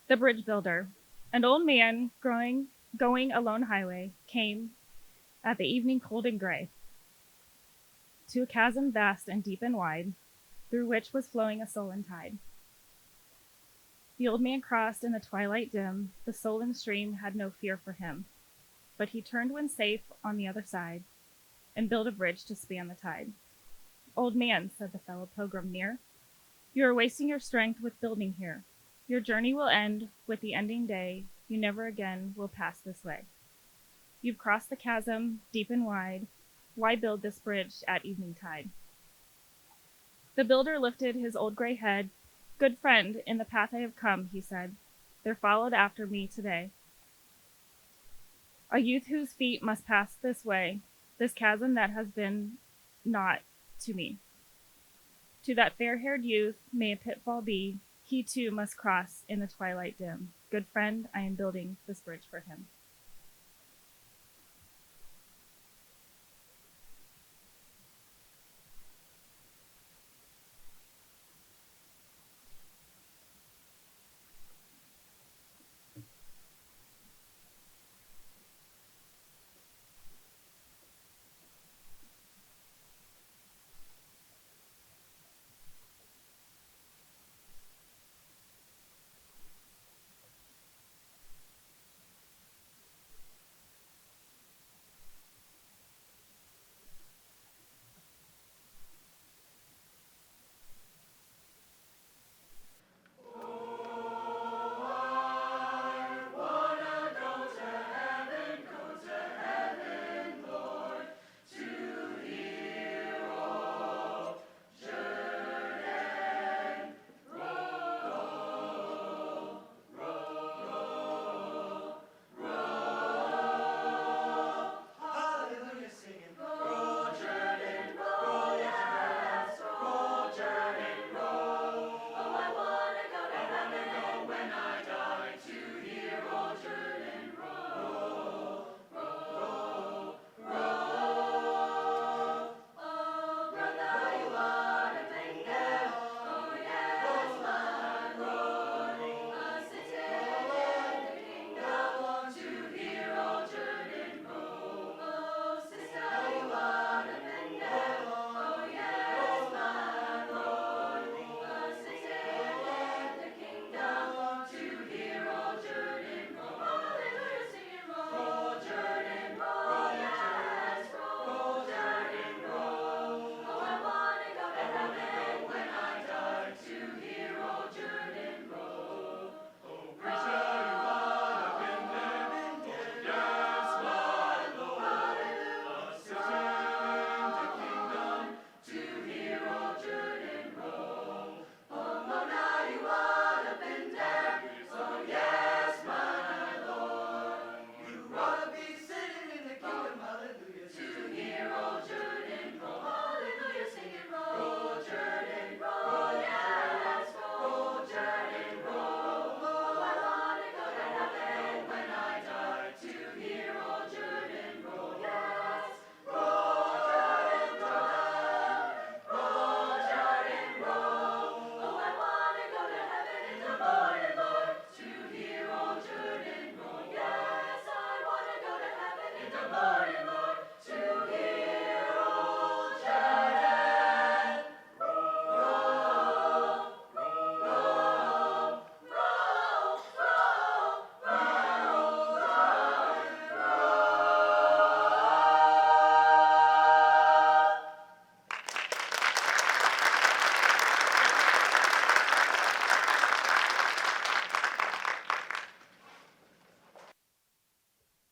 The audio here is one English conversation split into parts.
The bridge builder, an old man going a lone highway, came at the evening cold and gray to a chasm vast and deep and wide, through which was flowing a sullen tide. The old man crossed in the twilight dim, the sullen stream had no fear for him, but he turned when safe on the other side, and built a bridge to span the tide. Old man, said the fellow pilgrim near, you are wasting your strength with building here. Your journey will end with the ending day, you never again will pass this way. You've crossed the chasm, deep and wide, why build this bridge at evening tide? The builder lifted his old gray head. Good friend, in the path I have come, he said, there followed after me today a youth whose feet must pass this way, this chasm that has been not to me. To that fair-haired youth may a pitfall be, he too must cross in the twilight dim. Good friend, I am building this bridge for him.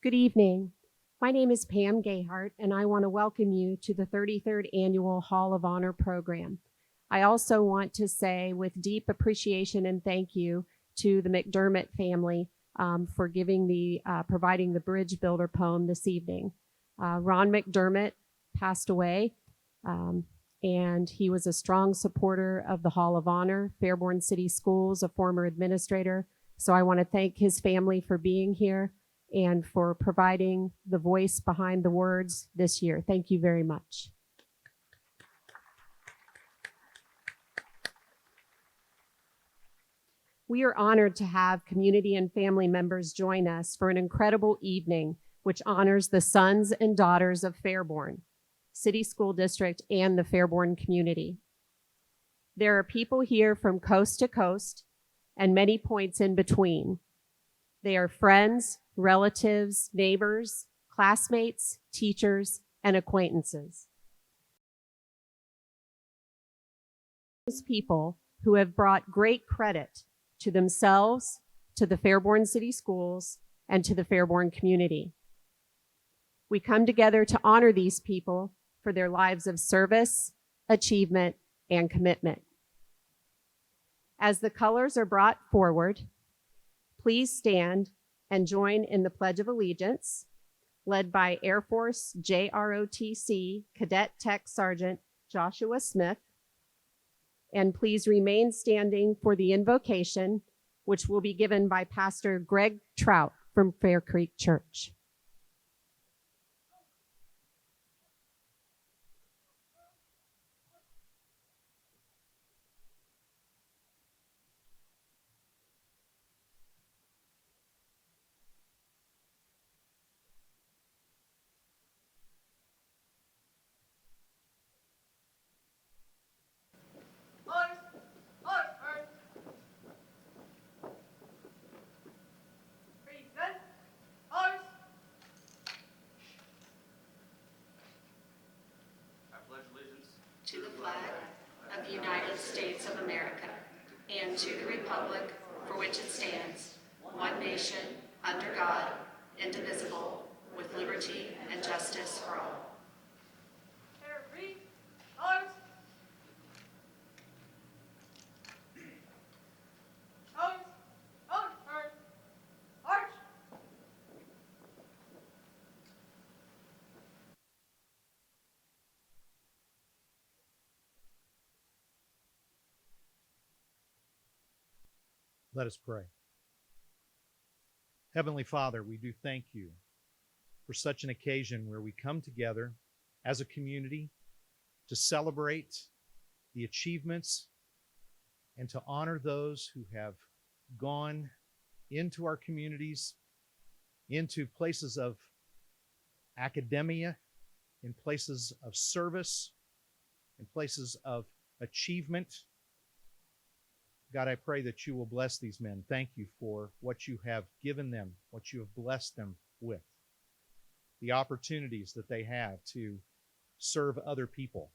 Good evening. My name is Pam Gayhart, and I want to welcome you to the 33rd Annual Hall of Honor program. I also want to say with deep appreciation and thank you to the McDermott family for providing the Bridge Builder poem this evening. Ron McDermott passed away, and he was a strong supporter of the Hall of Honor, Fairborn City Schools, a former administrator. So I want to thank his family for being here and for providing the voice behind the words this year. Thank you very much. We are honored to have community and family members join us for an incredible evening which honors the sons and daughters of Fairborn City School District and the Fairborn community. There are people here from coast to coast and many points in between. They are friends, relatives, neighbors, classmates, teachers, and acquaintances. Those people who have brought great credit to themselves, to the Fairborn City Schools, and to the Fairborn community. We come together to honor these people for their lives of service, achievement, and commitment. As the colors are brought forward, please stand and join in the Pledge of Allegiance, led by Air Force JROTC Cadet Tech Sergeant Joshua Smith. And please remain standing for the invocation, which will be given by Pastor Greg Trout from Fair Creek Church. To the flag of the United States of America and to the republic for which it stands, one nation, under God, indivisible, with liberty and justice for all. Let us pray. Heavenly Father, we do thank you for such an occasion where we come together as a community to celebrate the achievements and to honor those who have gone into our communities, into places of academia, in places of service, in places of achievement. God, I pray that you will bless these men. Thank you for what you have given them, what you have blessed them with, the opportunities that they have to serve other people.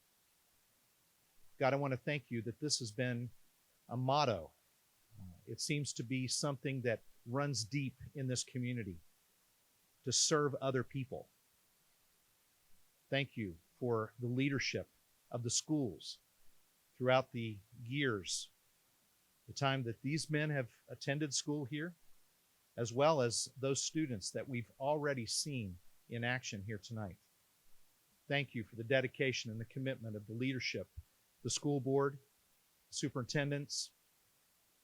God, I want to thank you that this has been a motto. It seems to be something that runs deep in this community, to serve other people. Thank you for the leadership of the schools throughout the years, the time that these men have attended school here, as well as those students that we've already seen in action here tonight. Thank you for the dedication and the commitment of the leadership, the school board, superintendents,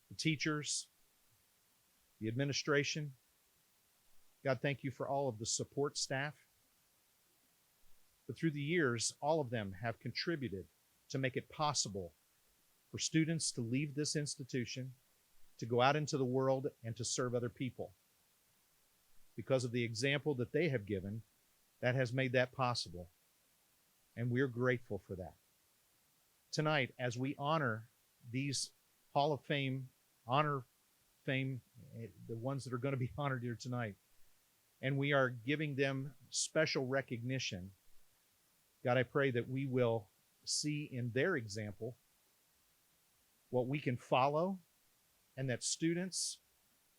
the teachers, the administration. God, thank you for all of the support staff. But through the years, all of them have contributed to make it possible for students to leave this institution, to go out into the world and to serve other people. Because of the example that they have given, that has made that possible. And we're grateful for that. Tonight, as we honor these Hall of Fame, the ones that are going to be honored here tonight, and we are giving them special recognition, God, I pray that we will see in their example what we can follow, and that students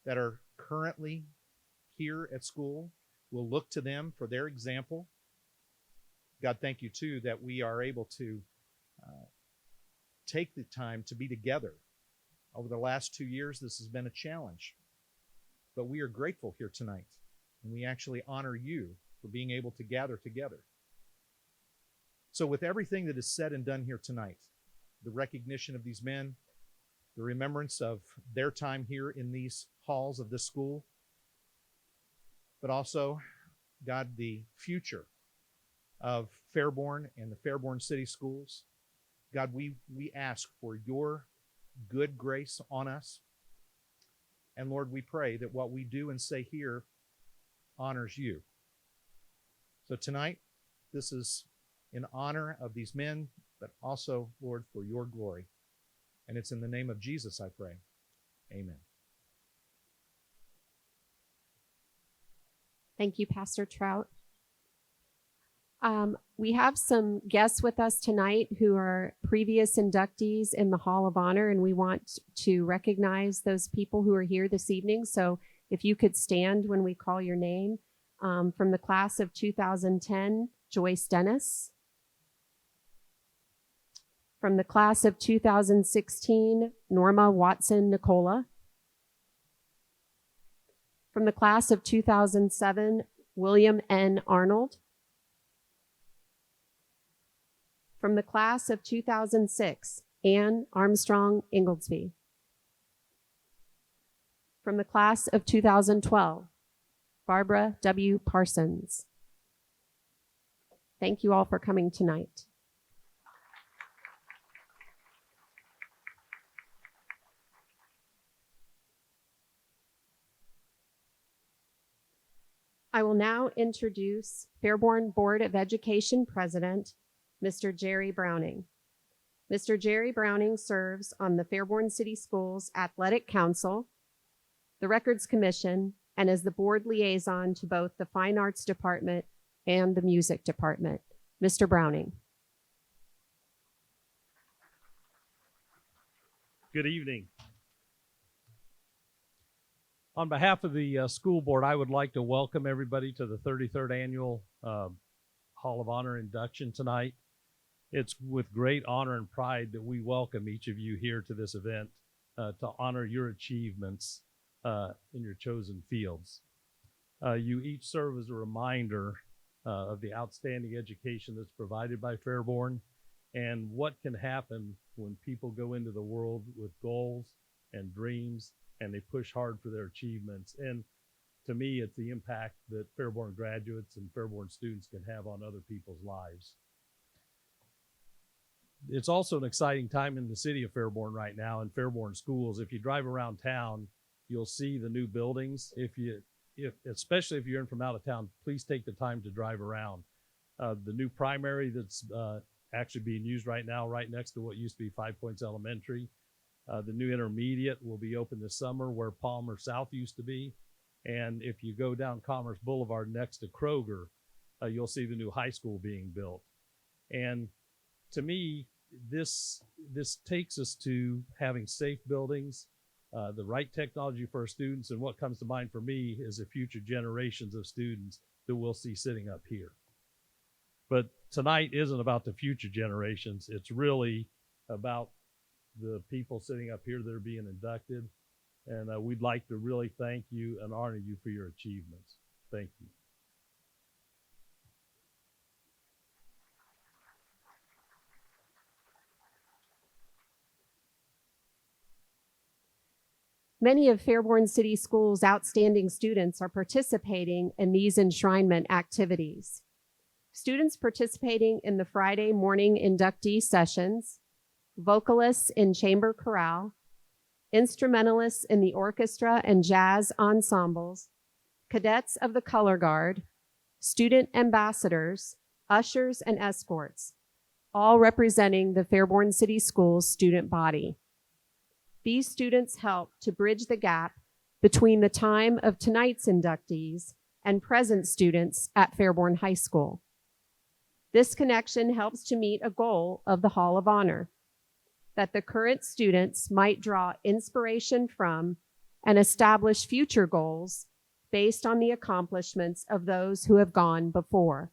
that are currently here at school will look to them for their example. God, thank you too that we are able to take the time to be together. Over the last 2 years, this has been a challenge, but we are grateful here tonight, and we actually honor you for being able to gather together. So with everything that is said and done here tonight, the recognition of these men, the remembrance of their time here in these halls of this school, but also, God, the future of Fairborn and the Fairborn City Schools. God, we ask for your good grace on us. And Lord, we pray that what we do and say here honors you. So tonight, this is in honor of these men, but also, Lord, for your glory. And it's in the name of Jesus I pray. Amen. Thank you, Pastor Trout. We have some guests with us tonight who are previous inductees in the Hall of Honor, and we want to recognize those people who are here this evening. So if you could stand when we call your name. From the class of 2010, Joyce Dennis. From the class of 2016, Norma Watson Nicola. From the class of 2007, William N. Arnold. From the class of 2006, Ann Armstrong Inglesby. From the class of 2012, Barbara W. Parsons. Thank you all for coming tonight. I will now introduce Fairborn Board of Education President, Mr. Jerry Browning. Mr. Jerry Browning serves on the Fairborn City Schools Athletic Council, the Records Commission, and as the board liaison to both the Fine Arts Department and the Music Department. Mr. Browning. Good evening. On behalf of the school board, I would like to welcome everybody to the 33rd Annual Hall of Honor induction tonight. It's with great honor and pride that we welcome each of you here to this event to honor your achievements in your chosen fields. You each serve as a reminder of the outstanding education that's provided by Fairborn and what can happen when people go into the world with goals and dreams and they push hard for their achievements. And to me, it's the impact that Fairborn graduates and Fairborn students can have on other people's lives. It's also an exciting time in the city of Fairborn right now in Fairborn schools. If you drive around town, you'll see the new buildings. Especially if you're in from out of town, please take the time to drive around. The new primary that's actually being used right now, right next to what used to be 5 Points Elementary. The new intermediate will be open this summer where Palmer South used to be. And if you go down Commerce Boulevard next to Kroger, you'll see the new high school being built. And to me, this takes us to having safe buildings, the right technology for our students, and what comes to mind for me is the future generations of students that we'll see sitting up here. But tonight isn't about the future generations. It's really about the people sitting up here that are being inducted. And we'd like to really thank you and honor you for your achievements. Thank you. Many of Fairborn City Schools' outstanding students are participating in these enshrinement activities. Students participating in the Friday morning inductee sessions, vocalists in chamber chorale, instrumentalists in the orchestra and jazz ensembles, cadets of the color guard, student ambassadors, ushers, and escorts, all representing the Fairborn City Schools student body. These students help to bridge the gap between the time of tonight's inductees and present students at Fairborn High School. This connection helps to meet a goal of the Hall of Honor, that the current students might draw inspiration from and establish future goals based on the accomplishments of those who have gone before.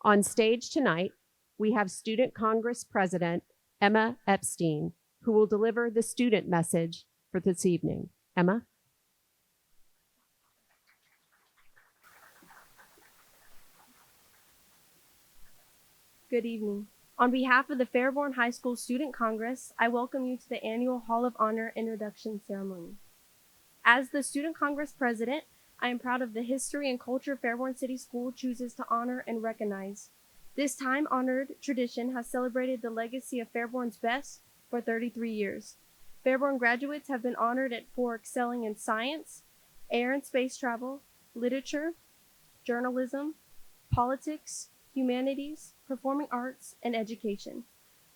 On stage tonight, we have Student Congress President Emma Epstein, who will deliver the student message for this evening. Emma? Good evening. On behalf of the Fairborn High School Student Congress, I welcome you to the annual Hall of Honor introduction ceremony. As the Student Congress President, I am proud of the history and culture Fairborn City School chooses to honor and recognize. This time-honored tradition has celebrated the legacy of Fairborn's best for 33 years. Fairborn graduates have been honored for excelling in science, air and space travel, literature, journalism, politics, humanities, performing arts, and education.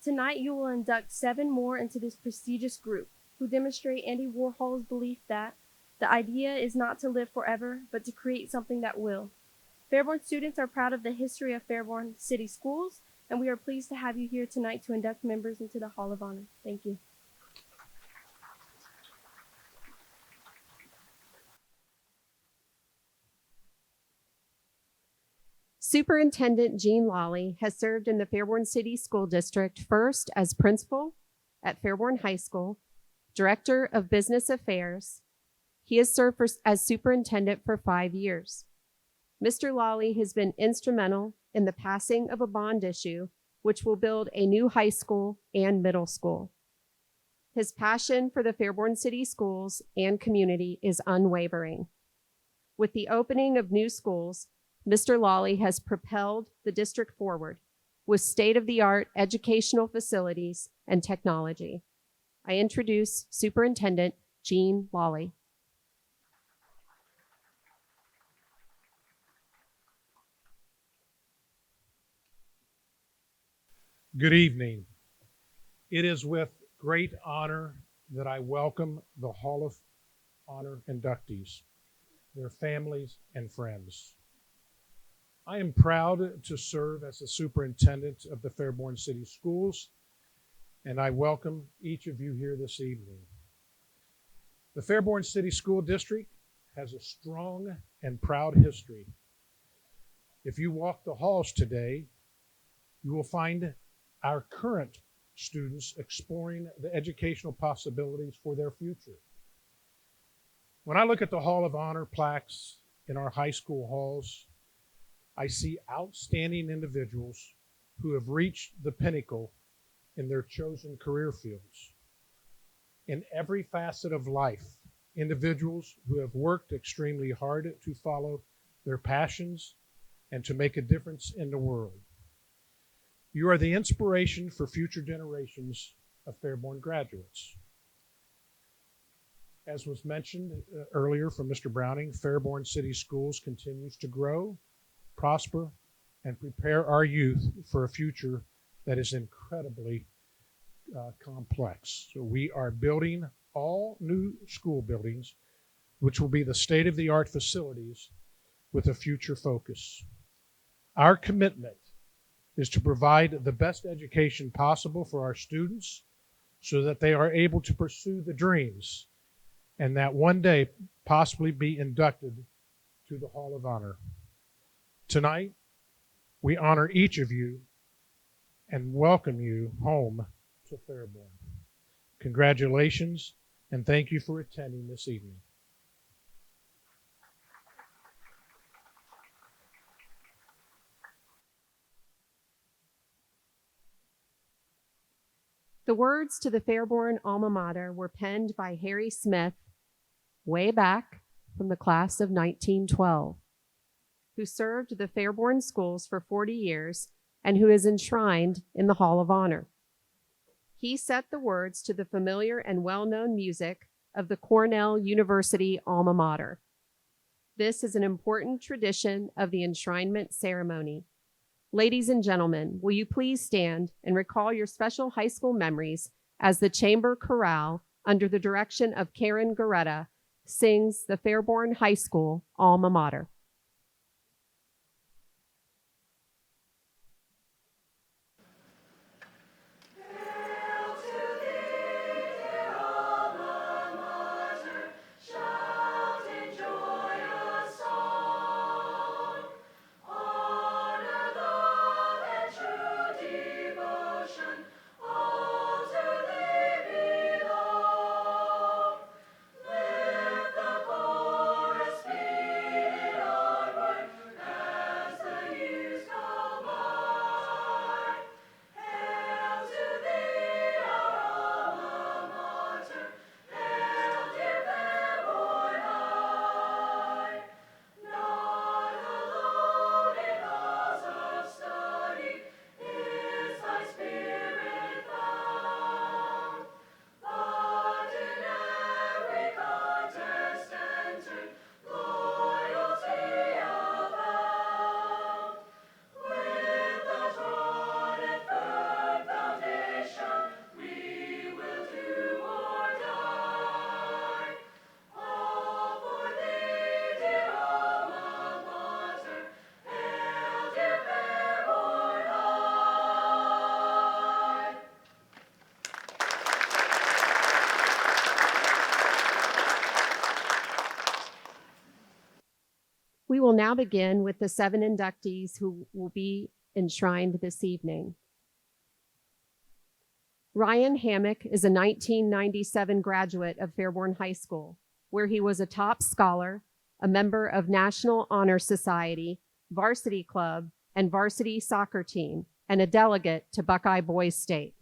Tonight, you will induct 7 more into this prestigious group who demonstrate Andy Warhol's belief that the idea is not to live forever, but to create something that will. Fairborn students are proud of the history of Fairborn City Schools, and we are pleased to have you here tonight to induct members into the Hall of Honor. Thank you. Superintendent Gene Lawley has served in the Fairborn City School District first as principal at Fairborn High School, Director of Business Affairs. He has served as superintendent for 5 years. Mr. Lawley has been instrumental in the passing of a bond issue, which will build a new high school and middle school. His passion for the Fairborn City Schools and community is unwavering. With the opening of new schools, Mr. Lawley has propelled the district forward with state-of-the-art educational facilities and technology. I introduce Superintendent Gene Lawley. Good evening. It is with great honor that I welcome the Hall of Honor inductees, their families, and friends. I am proud to serve as the superintendent of the Fairborn City Schools, and I welcome each of you here this evening. The Fairborn City School District has a strong and proud history. If you walk the halls today, you will find our current students exploring the educational possibilities for their future. When I look at the Hall of Honor plaques in our high school halls, I see outstanding individuals who have reached the pinnacle in their chosen career fields. In every facet of life, individuals who have worked extremely hard to follow their passions and to make a difference in the world. You are the inspiration for future generations of Fairborn graduates. As was mentioned earlier from Mr. Browning, Fairborn City Schools continues to grow, prosper, and prepare our youth for a future that is incredibly complex. So we are building all new school buildings, which will be the state-of-the-art facilities with a future focus. Our commitment is to provide the best education possible for our students so that they are able to pursue the dreams and that one day possibly be inducted to the Hall of Honor. Tonight, we honor each of you and welcome you home to Fairborn. Congratulations, and thank you for attending this evening. The words to the Fairborn alma mater were penned by Harry Smith way back from the class of 1912, who served the Fairborn schools for 40 years and who is enshrined in the Hall of Honor. He set the words to the familiar and well-known music of the Cornell University alma mater. This is an important tradition of the enshrinement ceremony. Ladies and gentlemen, will you please stand and recall your special high school memories as the Chamber Chorale, under the direction of Karen Goretta, sings the Fairborn High School alma mater. Lift the chorus, beat it We will now begin with the 7 inductees who will be enshrined this evening. Ryan Hammack is a 1997 graduate of Fairborn High School, where he was a top scholar, a member of National Honor Society, varsity club, and varsity soccer team, and a delegate to Buckeye Boys State.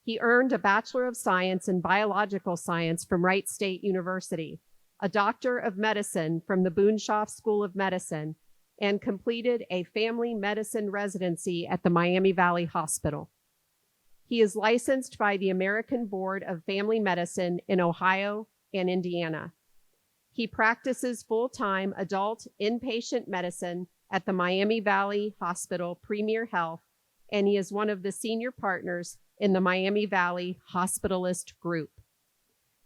He earned a Bachelor of Science in Biological Science from Wright State University, a Doctor of Medicine from the Boonshoff School of Medicine, and completed a family medicine residency at the Miami Valley Hospital. He is licensed by the American Board of Family Medicine in Ohio and Indiana. He practices full-time adult inpatient medicine at the Miami Valley Hospital Premier Health, and he is one of the senior partners in the Miami Valley Hospitalist Group.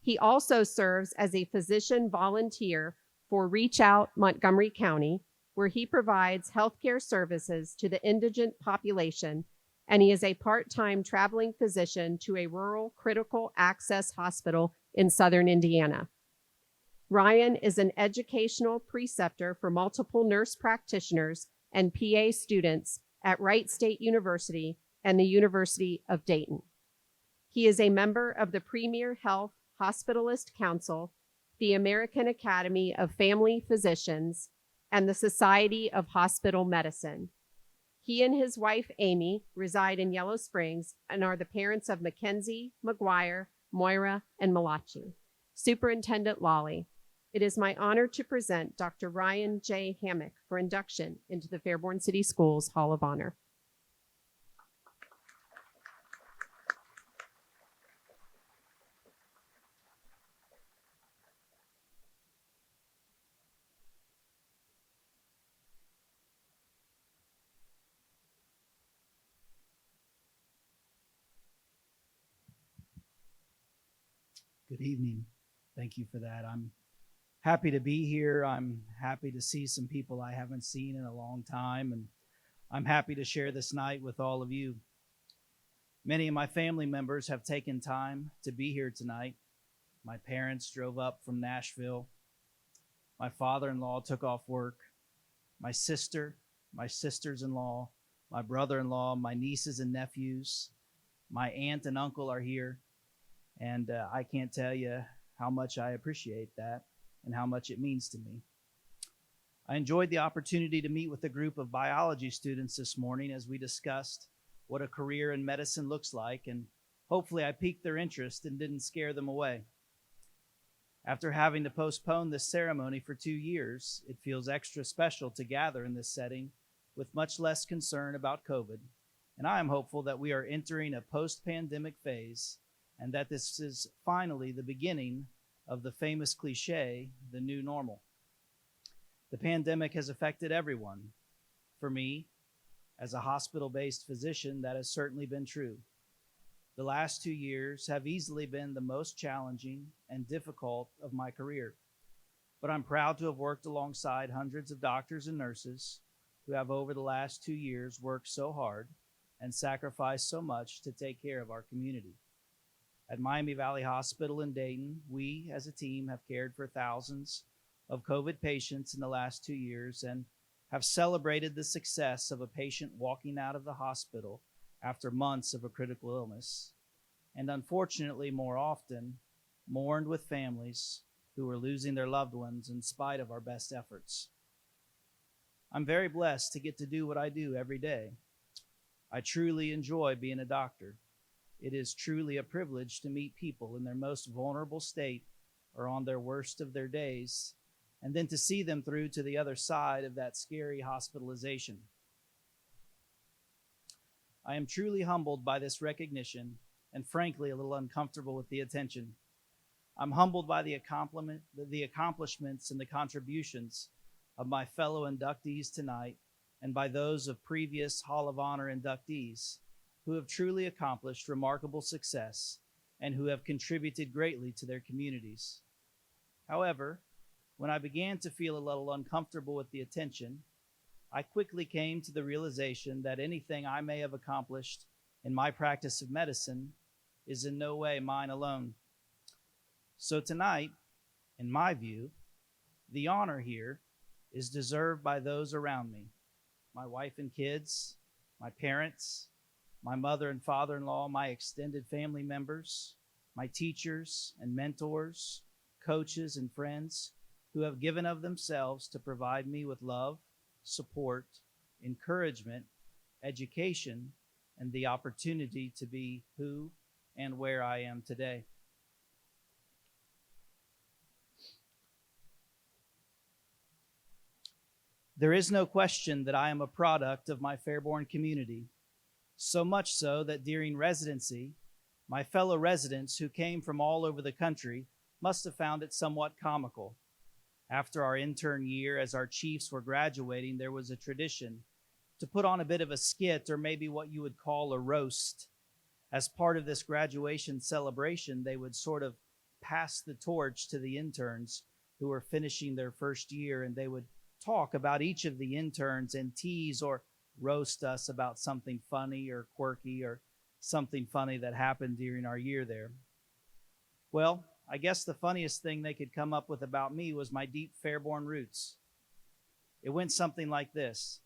He also serves as a physician volunteer for Reach Out Montgomery County, where he provides healthcare services to the indigent population, and he is a part-time traveling physician to a rural critical access hospital in southern Indiana. Ryan is an educational preceptor for multiple nurse practitioners and PA students at Wright State University and the University of Dayton. He is a member of the Premier Health Hospitalist Council, the American Academy of Family Physicians, and the Society of Hospital Medicine. He and his wife, Amy, reside in Yellow Springs and are the parents of Mackenzie, McGuire, Moira, and Malachi. Superintendent Lawley. It is my honor to present Dr. Ryan J. Hammack for induction into the Fairborn City Schools Hall of Honor. Good evening. Thank you for that. I'm happy to be here. I'm happy to see some people I haven't seen in a long time, and I'm happy to share this night with all of you. Many of my family members have taken time to be here tonight. My parents drove up from Nashville. My father-in-law took off work. My sister, my sisters-in-law, my brother-in-law, my nieces and nephews, my aunt and uncle are here. And I can't tell you how much I appreciate that and how much it means to me. I enjoyed the opportunity to meet with a group of biology students this morning as we discussed what a career in medicine looks like, and hopefully I piqued their interest and didn't scare them away. After having to postpone this ceremony for 2 years, it feels extra special to gather in this setting with much less concern about COVID, and I am hopeful that we are entering a post-pandemic phase and that this is finally the beginning of the famous cliche, the new normal. The pandemic has affected everyone. For me, as a hospital-based physician, that has certainly been true. The last 2 years have easily been the most challenging and difficult of my career, but I'm proud to have worked alongside hundreds of doctors and nurses who have over the last 2 years worked so hard and sacrificed so much to take care of our community. At Miami Valley Hospital in Dayton, we as a team have cared for thousands of COVID patients in the last 2 years and have celebrated the success of a patient walking out of the hospital after months of a critical illness, and unfortunately more often mourned with families who were losing their loved ones in spite of our best efforts. I'm very blessed to get to do what I do every day. I truly enjoy being a doctor. It is truly a privilege to meet people in their most vulnerable state or on their worst of their days, and then to see them through to the other side of that scary hospitalization. I am truly humbled by this recognition and frankly a little uncomfortable with the attention. I'm humbled by the accomplishments and the contributions of my fellow inductees tonight and by those of previous Hall of Honor inductees who have truly accomplished remarkable success and who have contributed greatly to their communities. However, when I began to feel a little uncomfortable with the attention, I quickly came to the realization that anything I may have accomplished in my practice of medicine is in no way mine alone. So tonight, in my view, the honor here is deserved by those around me, my wife and kids, my parents, my mother and father-in-law, my extended family members, my teachers and mentors, coaches and friends who have given of themselves to provide me with love, support, encouragement, education, and the opportunity to be who and where I am today. There is no question that I am a product of my Fairborn community, so much so that during residency, my fellow residents who came from all over the country must have found it somewhat comical. After our intern year, as our chiefs were graduating, there was a tradition to put on a bit of a skit, or maybe what you would call a roast. As part of this graduation celebration, they would sort of pass the torch to the interns who were finishing their first year, and they would talk about each of the interns and tease or roast us about something funny or quirky or something funny that happened during our year there. Well, I guess the funniest thing they could come up with about me was my deep Fairborn roots. It went something like this.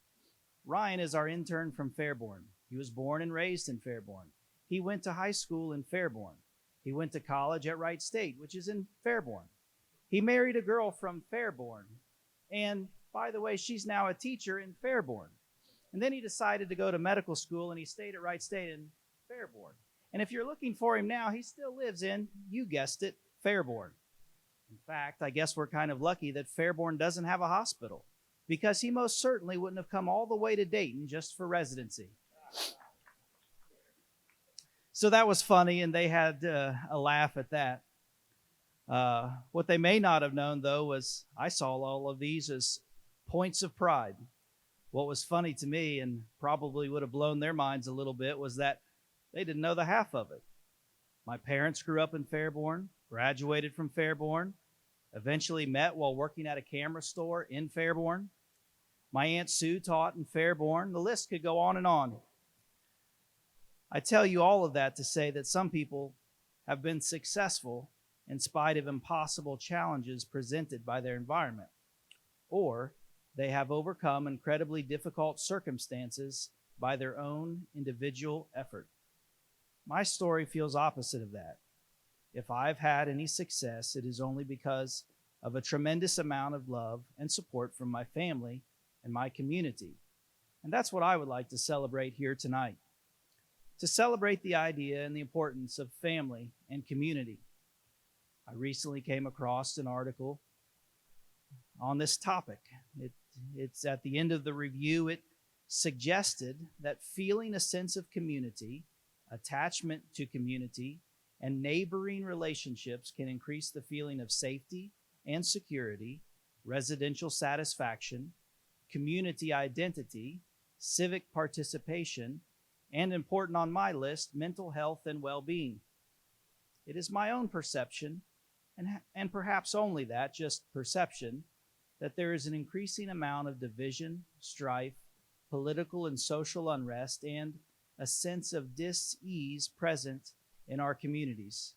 Ryan is our intern from Fairborn. He was born and raised in Fairborn. He went to high school in Fairborn. He went to college at Wright State, which is in Fairborn. He married a girl from Fairborn. And by the way, she's now a teacher in Fairborn. And then he decided to go to medical school, and he stayed at Wright State in Fairborn. And if you're looking for him now, he still lives in, you guessed it, Fairborn. In fact, I guess we're kind of lucky that Fairborn doesn't have a hospital, because he most certainly wouldn't have come all the way to Dayton just for residency. So that was funny, and they had a laugh at that. What they may not have known, though, was I saw all of these as points of pride. What was funny to me, and probably would have blown their minds a little bit, was that they didn't know the half of it. My parents grew up in Fairborn, graduated from Fairborn, eventually met while working at a camera store in Fairborn. My Aunt Sue taught in Fairborn. The list could go on and on. I tell you all of that to say that some people have been successful in spite of impossible challenges presented by their environment, or they have overcome incredibly difficult circumstances by their own individual effort. My story feels opposite of that. If I've had any success, it is only because of a tremendous amount of love and support from my family and my community. And that's what I would like to celebrate here tonight. To celebrate the idea and the importance of family and community. I recently came across an article on this topic. It's at the end of the review. It suggested that feeling a sense of community, attachment to community, and neighboring relationships can increase the feeling of safety and security, residential satisfaction, community identity, civic participation, and important on my list, mental health and well-being. It is my own perception, and perhaps only that, just perception, that there is an increasing amount of division, strife, political and social unrest, and a sense of dis-ease present in our communities.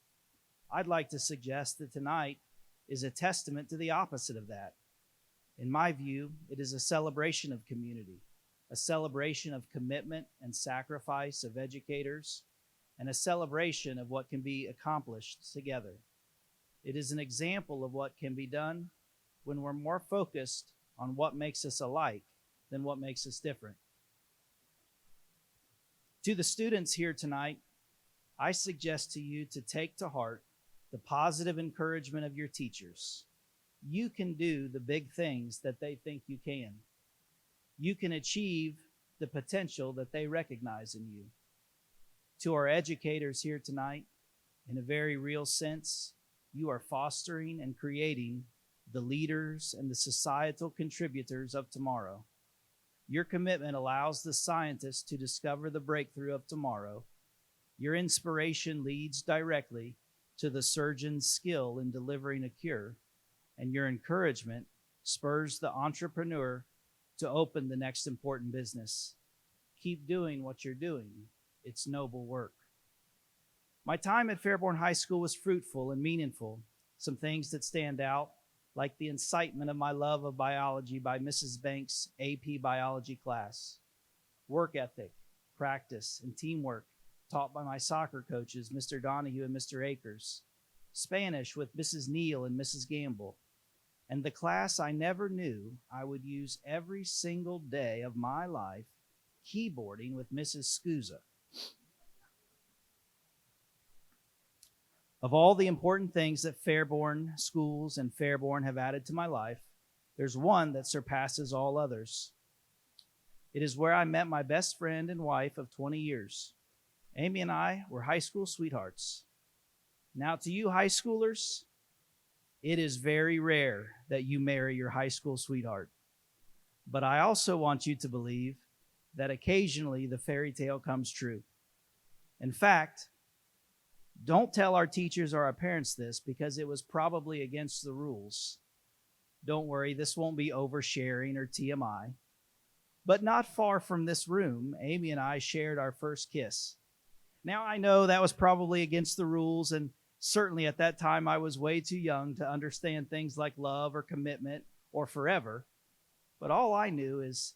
I'd like to suggest that tonight is a testament to the opposite of that. In my view, it is a celebration of community, a celebration of commitment and sacrifice of educators, and a celebration of what can be accomplished together. It is an example of what can be done when we're more focused on what makes us alike than what makes us different. To the students here tonight, I suggest to you to take to heart the positive encouragement of your teachers. You can do the big things that they think you can. You can achieve the potential that they recognize in you. To our educators here tonight, in a very real sense, you are fostering and creating the leaders and the societal contributors of tomorrow. Your commitment allows the scientists to discover the breakthrough of tomorrow. Your inspiration leads directly to the surgeon's skill in delivering a cure, and your encouragement spurs the entrepreneur to open the next important business. Keep doing what you're doing. It's noble work. My time at Fairborn High School was fruitful and meaningful. Some things that stand out: like the incitement of my love of biology by Mrs. Banks' AP biology class, work ethic, practice, and teamwork taught by my soccer coaches, Mr. Donahue and Mr. Akers, Spanish with Mrs. Neal and Mrs. Gamble, and the class I never knew I would use every single day of my life, keyboarding with Mrs. Scusa. Of all the important things that Fairborn schools and Fairborn have added to my life, there's one that surpasses all others. It is where I met my best friend and wife of 20 years. Amy and I were high school sweethearts. Now, to you high schoolers, it is very rare that you marry your high school sweetheart. But I also want you to believe that occasionally the fairy tale comes true. In fact, don't tell our teachers or our parents this because it was probably against the rules. Don't worry, this won't be oversharing or TMI. But not far from this room, Amy and I shared our first kiss. Now, I know that was probably against the rules, and certainly at that time I was way too young to understand things like love or commitment or forever. But all I knew is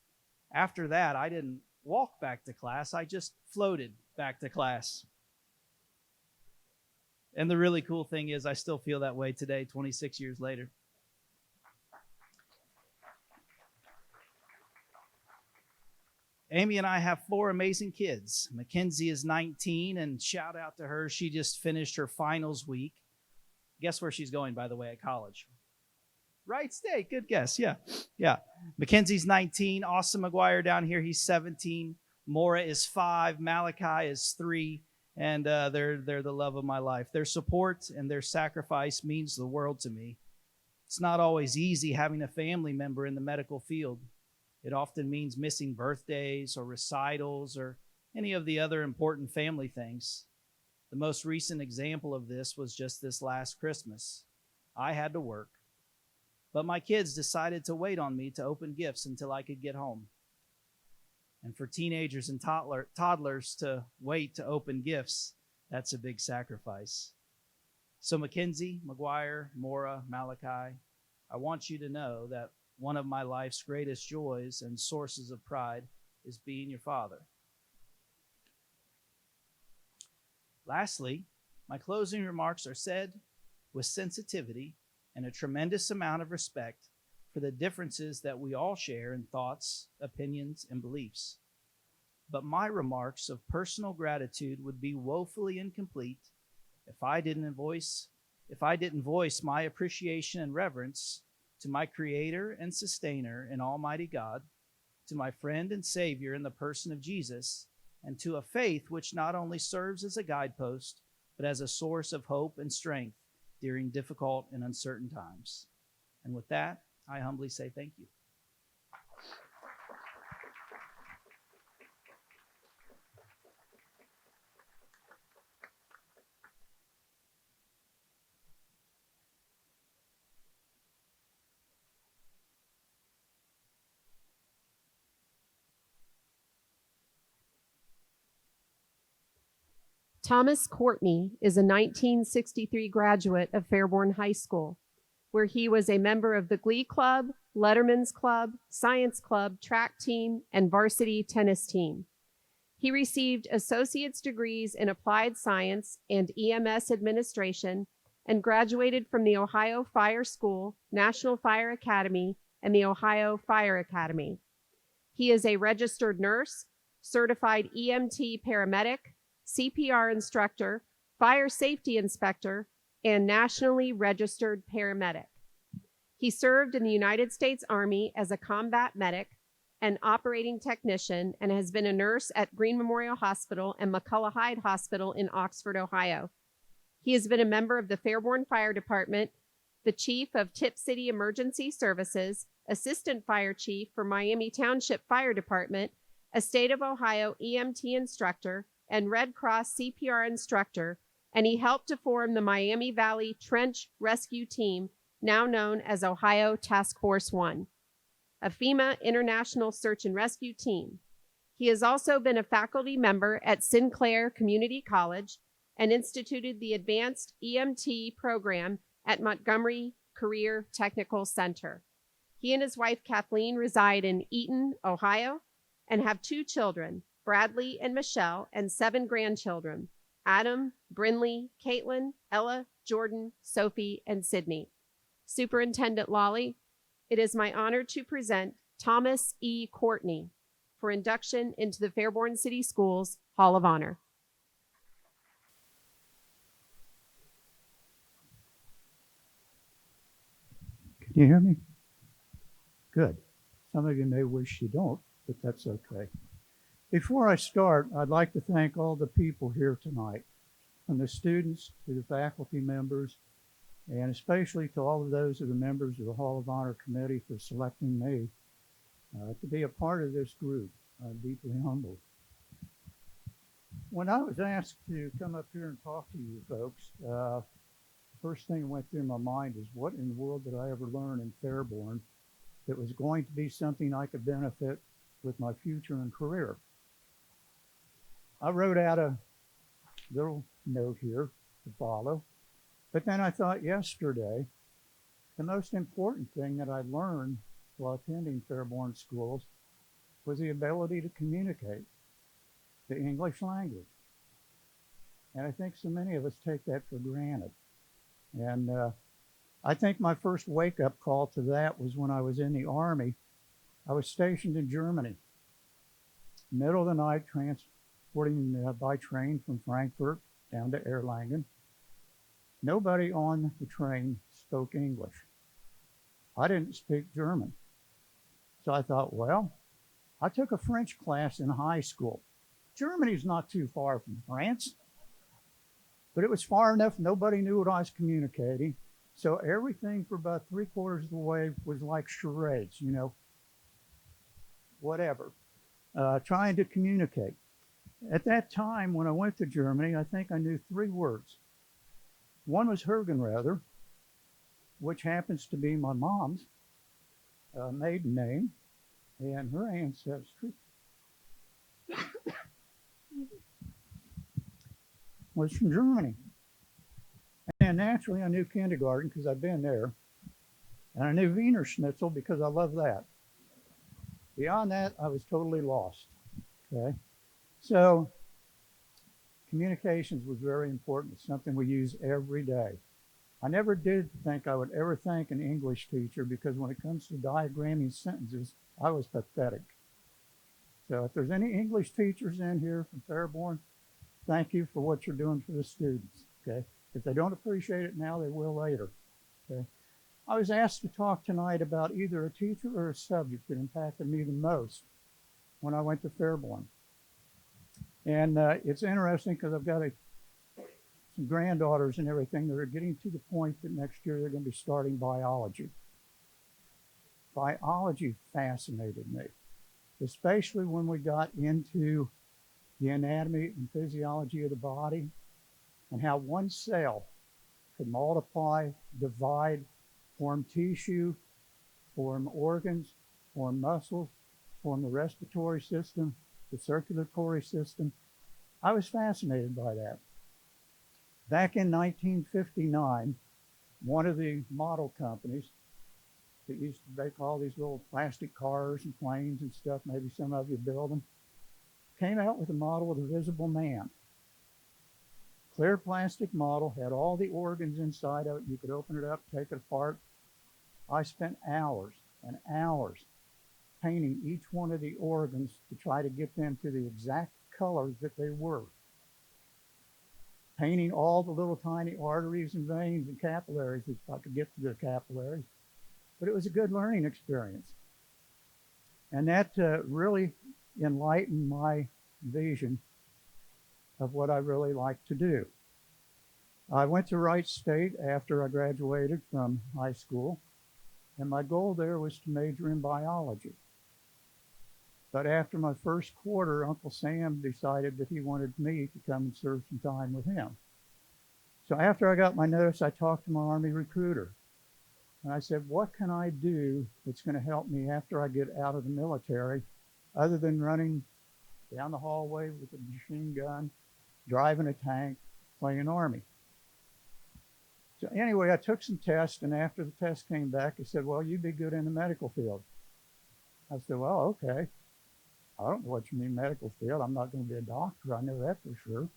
after that, I didn't walk back to class, I just floated back to class. And the really cool thing is I still feel that way today, 26 years later. Amy and I have 4 amazing kids. Mackenzie is 19, and shout out to her. She just finished her finals week. Guess where she's going, by the way, at college? Wright State. Good guess. Yeah. Mackenzie's 19. Austin McGuire down here, he's 17. Mora is 5. Malachi is 3. And they're the love of my life. Their support and their sacrifice means the world to me. It's not always easy having a family member in the medical field. It often means missing birthdays or recitals or any of the other important family things. The most recent example of this was just this last Christmas. I had to work, but my kids decided to wait on me to open gifts until I could get home. And for teenagers and toddlers to wait to open gifts, that's a big sacrifice. So Mackenzie, McGuire, Mora, Malachi, I want you to know that one of my life's greatest joys and sources of pride is being your father. Lastly, my closing remarks are said with sensitivity and a tremendous amount of respect for the differences that we all share in thoughts, opinions, and beliefs. But my remarks of personal gratitude would be woefully incomplete if I didn't voice my appreciation and reverence to my Creator and Sustainer and Almighty God, to my friend and Savior in the person of Jesus, and to a faith which not only serves as a guidepost, but as a source of hope and strength during difficult and uncertain times. And with that, I humbly say thank you. Thomas Courtney is a 1963 graduate of Fairborn High School, where he was a member of the Glee Club, Letterman's Club, Science Club, track team, and varsity tennis team. He received associate's degrees in applied science and EMS administration and graduated from the Ohio Fire School, National Fire Academy, and the Ohio Fire Academy. He is a registered nurse, certified EMT paramedic, CPR instructor, fire safety inspector, and nationally registered paramedic. He served in the United States Army as a combat medic and operating technician and has been a nurse at Green Memorial Hospital and McCullough Hyde Hospital in Oxford, Ohio. He has been a member of the Fairborn Fire Department, the chief of Tip City Emergency Services, assistant fire chief for Miami Township Fire Department, a state of Ohio EMT instructor, and Red Cross CPR instructor, and he helped to form the Miami Valley Trench Rescue Team, now known as Ohio Task Force 1, a FEMA International Search and Rescue Team. He has also been a faculty member at Sinclair Community College and instituted the Advanced EMT program at Montgomery Career Technical Center. He and his wife Kathleen reside in Eaton, Ohio, and have 2 children, Bradley and Michelle, and 7 grandchildren, Adam, Brinley, Caitlin, Ella, Jordan, Sophie, and Sydney. Superintendent Lawley, it is my honor to present Thomas E. Courtney for induction into the Fairborn City Schools Hall of Honor. Can you hear me? Good. Some of you may wish you don't, but that's okay. Before I start, I'd like to thank all the people here tonight, from the students to the faculty members, and especially to all of those of the members of the Hall of Honor Committee for selecting me to be a part of this group. I'm deeply humbled. When I was asked to come up here and talk to you folks, first thing that went through my mind is what in the world did I ever learn in Fairborn that was going to be something I could benefit with my future and career. I wrote out a little note here to follow, but then I thought yesterday, the most important thing that I learned while attending Fairborn schools was the ability to communicate the English language. And I think so many of us take that for granted. And I think my first wake-up call to that was when I was in the Army. I was stationed in Germany. Middle of the night, transporting by train from Frankfurt down to Erlangen. Nobody on the train spoke English. I didn't speak German. So I thought, well, I took a French class in high school. Germany's not too far from France, but it was far enough nobody knew what I was communicating. So everything for about 3/4 of the way was like charades, you know, whatever, trying to communicate. At that time, when I went to Germany, I think I knew 3 words. One was Hergenrather, which happens to be my mom's maiden name, and her ancestry was from Germany. And naturally, I knew kindergarten because I've been there. And I knew Wiener Schnitzel because I love that. Beyond that, I was totally lost. Okay? So, communications was very important. It's something we use every day. I never did think I would ever thank an English teacher because when it comes to diagramming sentences, I was pathetic. So if there's any English teachers in here from Fairborn, thank you for what you're doing for the students, okay? If they don't appreciate it now, they will later, okay? I was asked to talk tonight about either a teacher or a subject that impacted me the most when I went to Fairborn. And it's interesting because I've got some granddaughters and everything that are getting to the point that next year they're going to be starting biology. Biology fascinated me, especially when we got into the anatomy and physiology of the body and how one cell could multiply, divide, form tissue, form organs, form muscles, form the respiratory system, the circulatory system. I was fascinated by that. Back in 1959, one of the model companies that used to make all these little plastic cars and planes and stuff, maybe some of you build them, came out with a model of the visible man. Clear plastic model, had all the organs inside of it. You could open it up, take it apart. I spent hours and hours painting each one of the organs to try to get them to the exact color that they were. Painting all the little tiny arteries and veins and capillaries if I could get to the capillaries. But it was a good learning experience. And that really enlightened my vision of what I really like to do. I went to Wright State after I graduated from high school, and my goal there was to major in biology. But after my first quarter, Uncle Sam decided that he wanted me to come and serve some time with him. So after I got my notice, I talked to my Army recruiter. And I said, what can I do that's going to help me after I get out of the military, other than running down the hallway with a machine gun, driving a tank, playing Army? So Anyway, I took some tests, and after the test came back, he said, well, you'd be good in the medical field. I said, well, okay. I don't know what you mean medical field. I'm not going to be a doctor. I know that for sure.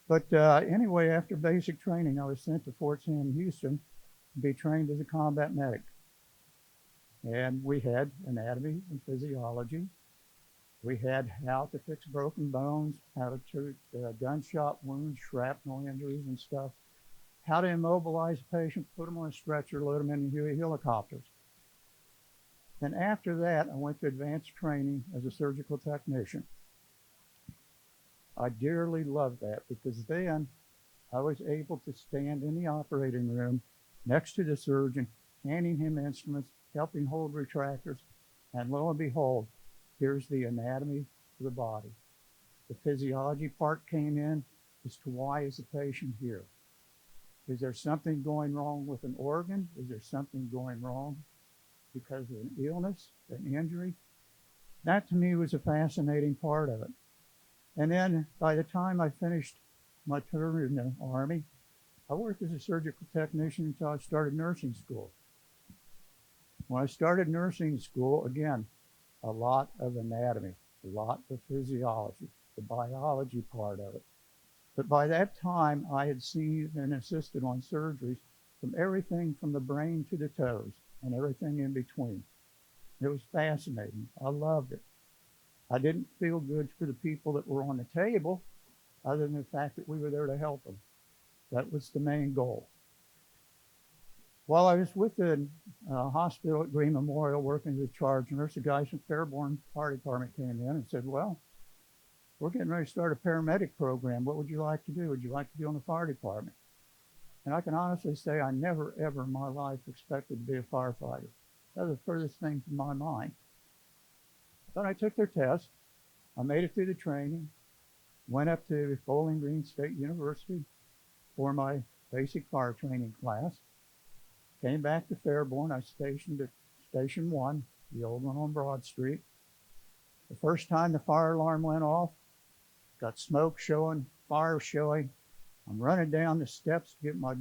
But anyway, after basic training, I was sent to Fort Sam, Houston, to be trained as a combat medic. And we had anatomy and physiology. We had how to fix broken bones, how to treat gunshot wounds, shrapnel injuries and stuff, how to immobilize a patient, put them on a stretcher, load them in Huey helicopters. Then after that, I went to advanced training as a surgical technician. I dearly loved that because then I was able to stand in the operating room next to the surgeon, handing him instruments, helping hold retractors, and lo and behold, here's the anatomy of the body. The physiology part came in as to why is the patient here? Is there something going wrong with an organ? Is there something going wrong because of an illness, an injury? That to me was a fascinating part of it. And then by the time I finished my term in the Army, I worked as a surgical technician until I started nursing school. When I started nursing school, again, a lot of anatomy, a lot of physiology, the biology part of it. But by that time, I had seen and assisted on surgeries from everything from the brain to the toes and everything in between. It was fascinating. I loved it. I didn't feel good for the people that were on the table, other than the fact that we were there to help them. That was the main goal. While I was with the hospital at Green Memorial working as a charge nurse, the guys from Fairborn Fire Department came in and said, well, we're getting ready to start a paramedic program. What would you like to do? Would you like to be on the fire department? And I can honestly say I never, ever in my life expected to be a firefighter. That was the furthest thing from my mind. But I took their test. I made it through the training, went up to Bowling Green State University for my basic fire training class, came back to Fairborn. I stationed at Station 1, the old one on Broad Street. The first time the fire alarm went off, got smoke showing, fire showing. I'm running down the steps to get my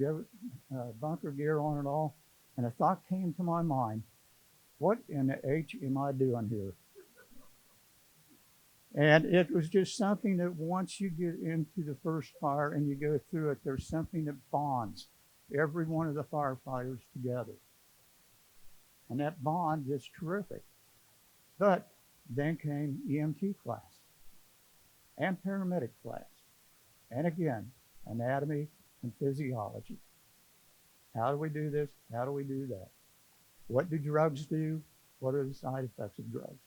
bunker gear on and all, and a thought came to my mind, what in the H am I doing here? And it was just something that once you get into the first fire and you go through it, there's something that bonds every one of the firefighters together. And that bond is terrific. But then came EMT class and paramedic class. And again, anatomy and physiology. How do we do this? How do we do that? What do drugs do? What are the side effects of drugs?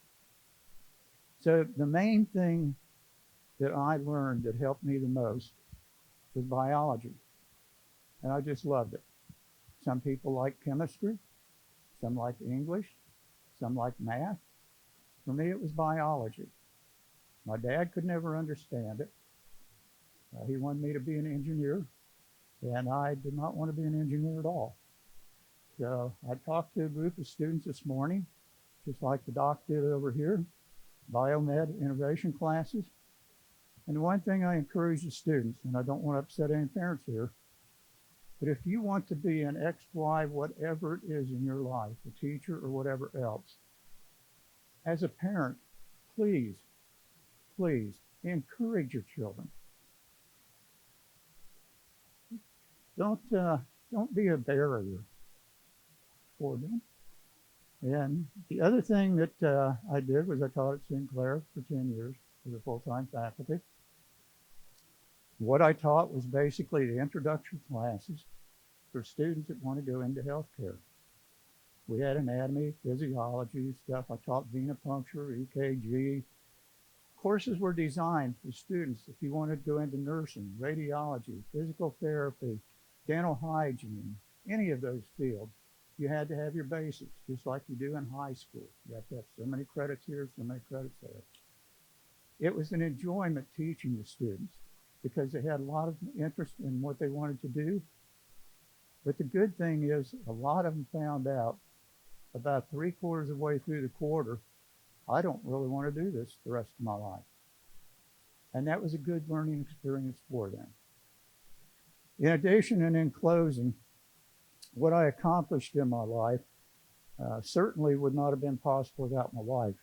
So the main thing that I learned that helped me the most was biology. And I just loved it. Some people like chemistry, some like English, some like math. For me, it was biology. My dad could never understand it. He wanted me to be an engineer, and I did not want to be an engineer at all. So I talked to a group of students this morning, just like the doc did over here, biomed innovation classes. And the one thing I encourage the students, and I don't want to upset any parents here, but if you want to be an X, Y, whatever it is in your life, a teacher or whatever else, as a parent, please, please encourage your children. Don't be a barrier for them. And the other thing that I did was I taught at Sinclair for 10 years as a full-time faculty. What I taught was basically the introduction classes for students that want to go into healthcare. We had anatomy, physiology stuff. I taught venipuncture, EKG. Courses were designed for students if you wanted to go into nursing, radiology, physical therapy, dental hygiene, any of those fields. You had to have your basics, just like you do in high school. You have to have so many credits here, so many credits there. It was an enjoyment teaching the students because they had a lot of interest in what they wanted to do. But the good thing is a lot of them found out about 3/4 of the way through the quarter, I don't really want to do this the rest of my life. And that was a good learning experience for them. In addition and in closing, what I accomplished in my life certainly would not have been possible without my wife.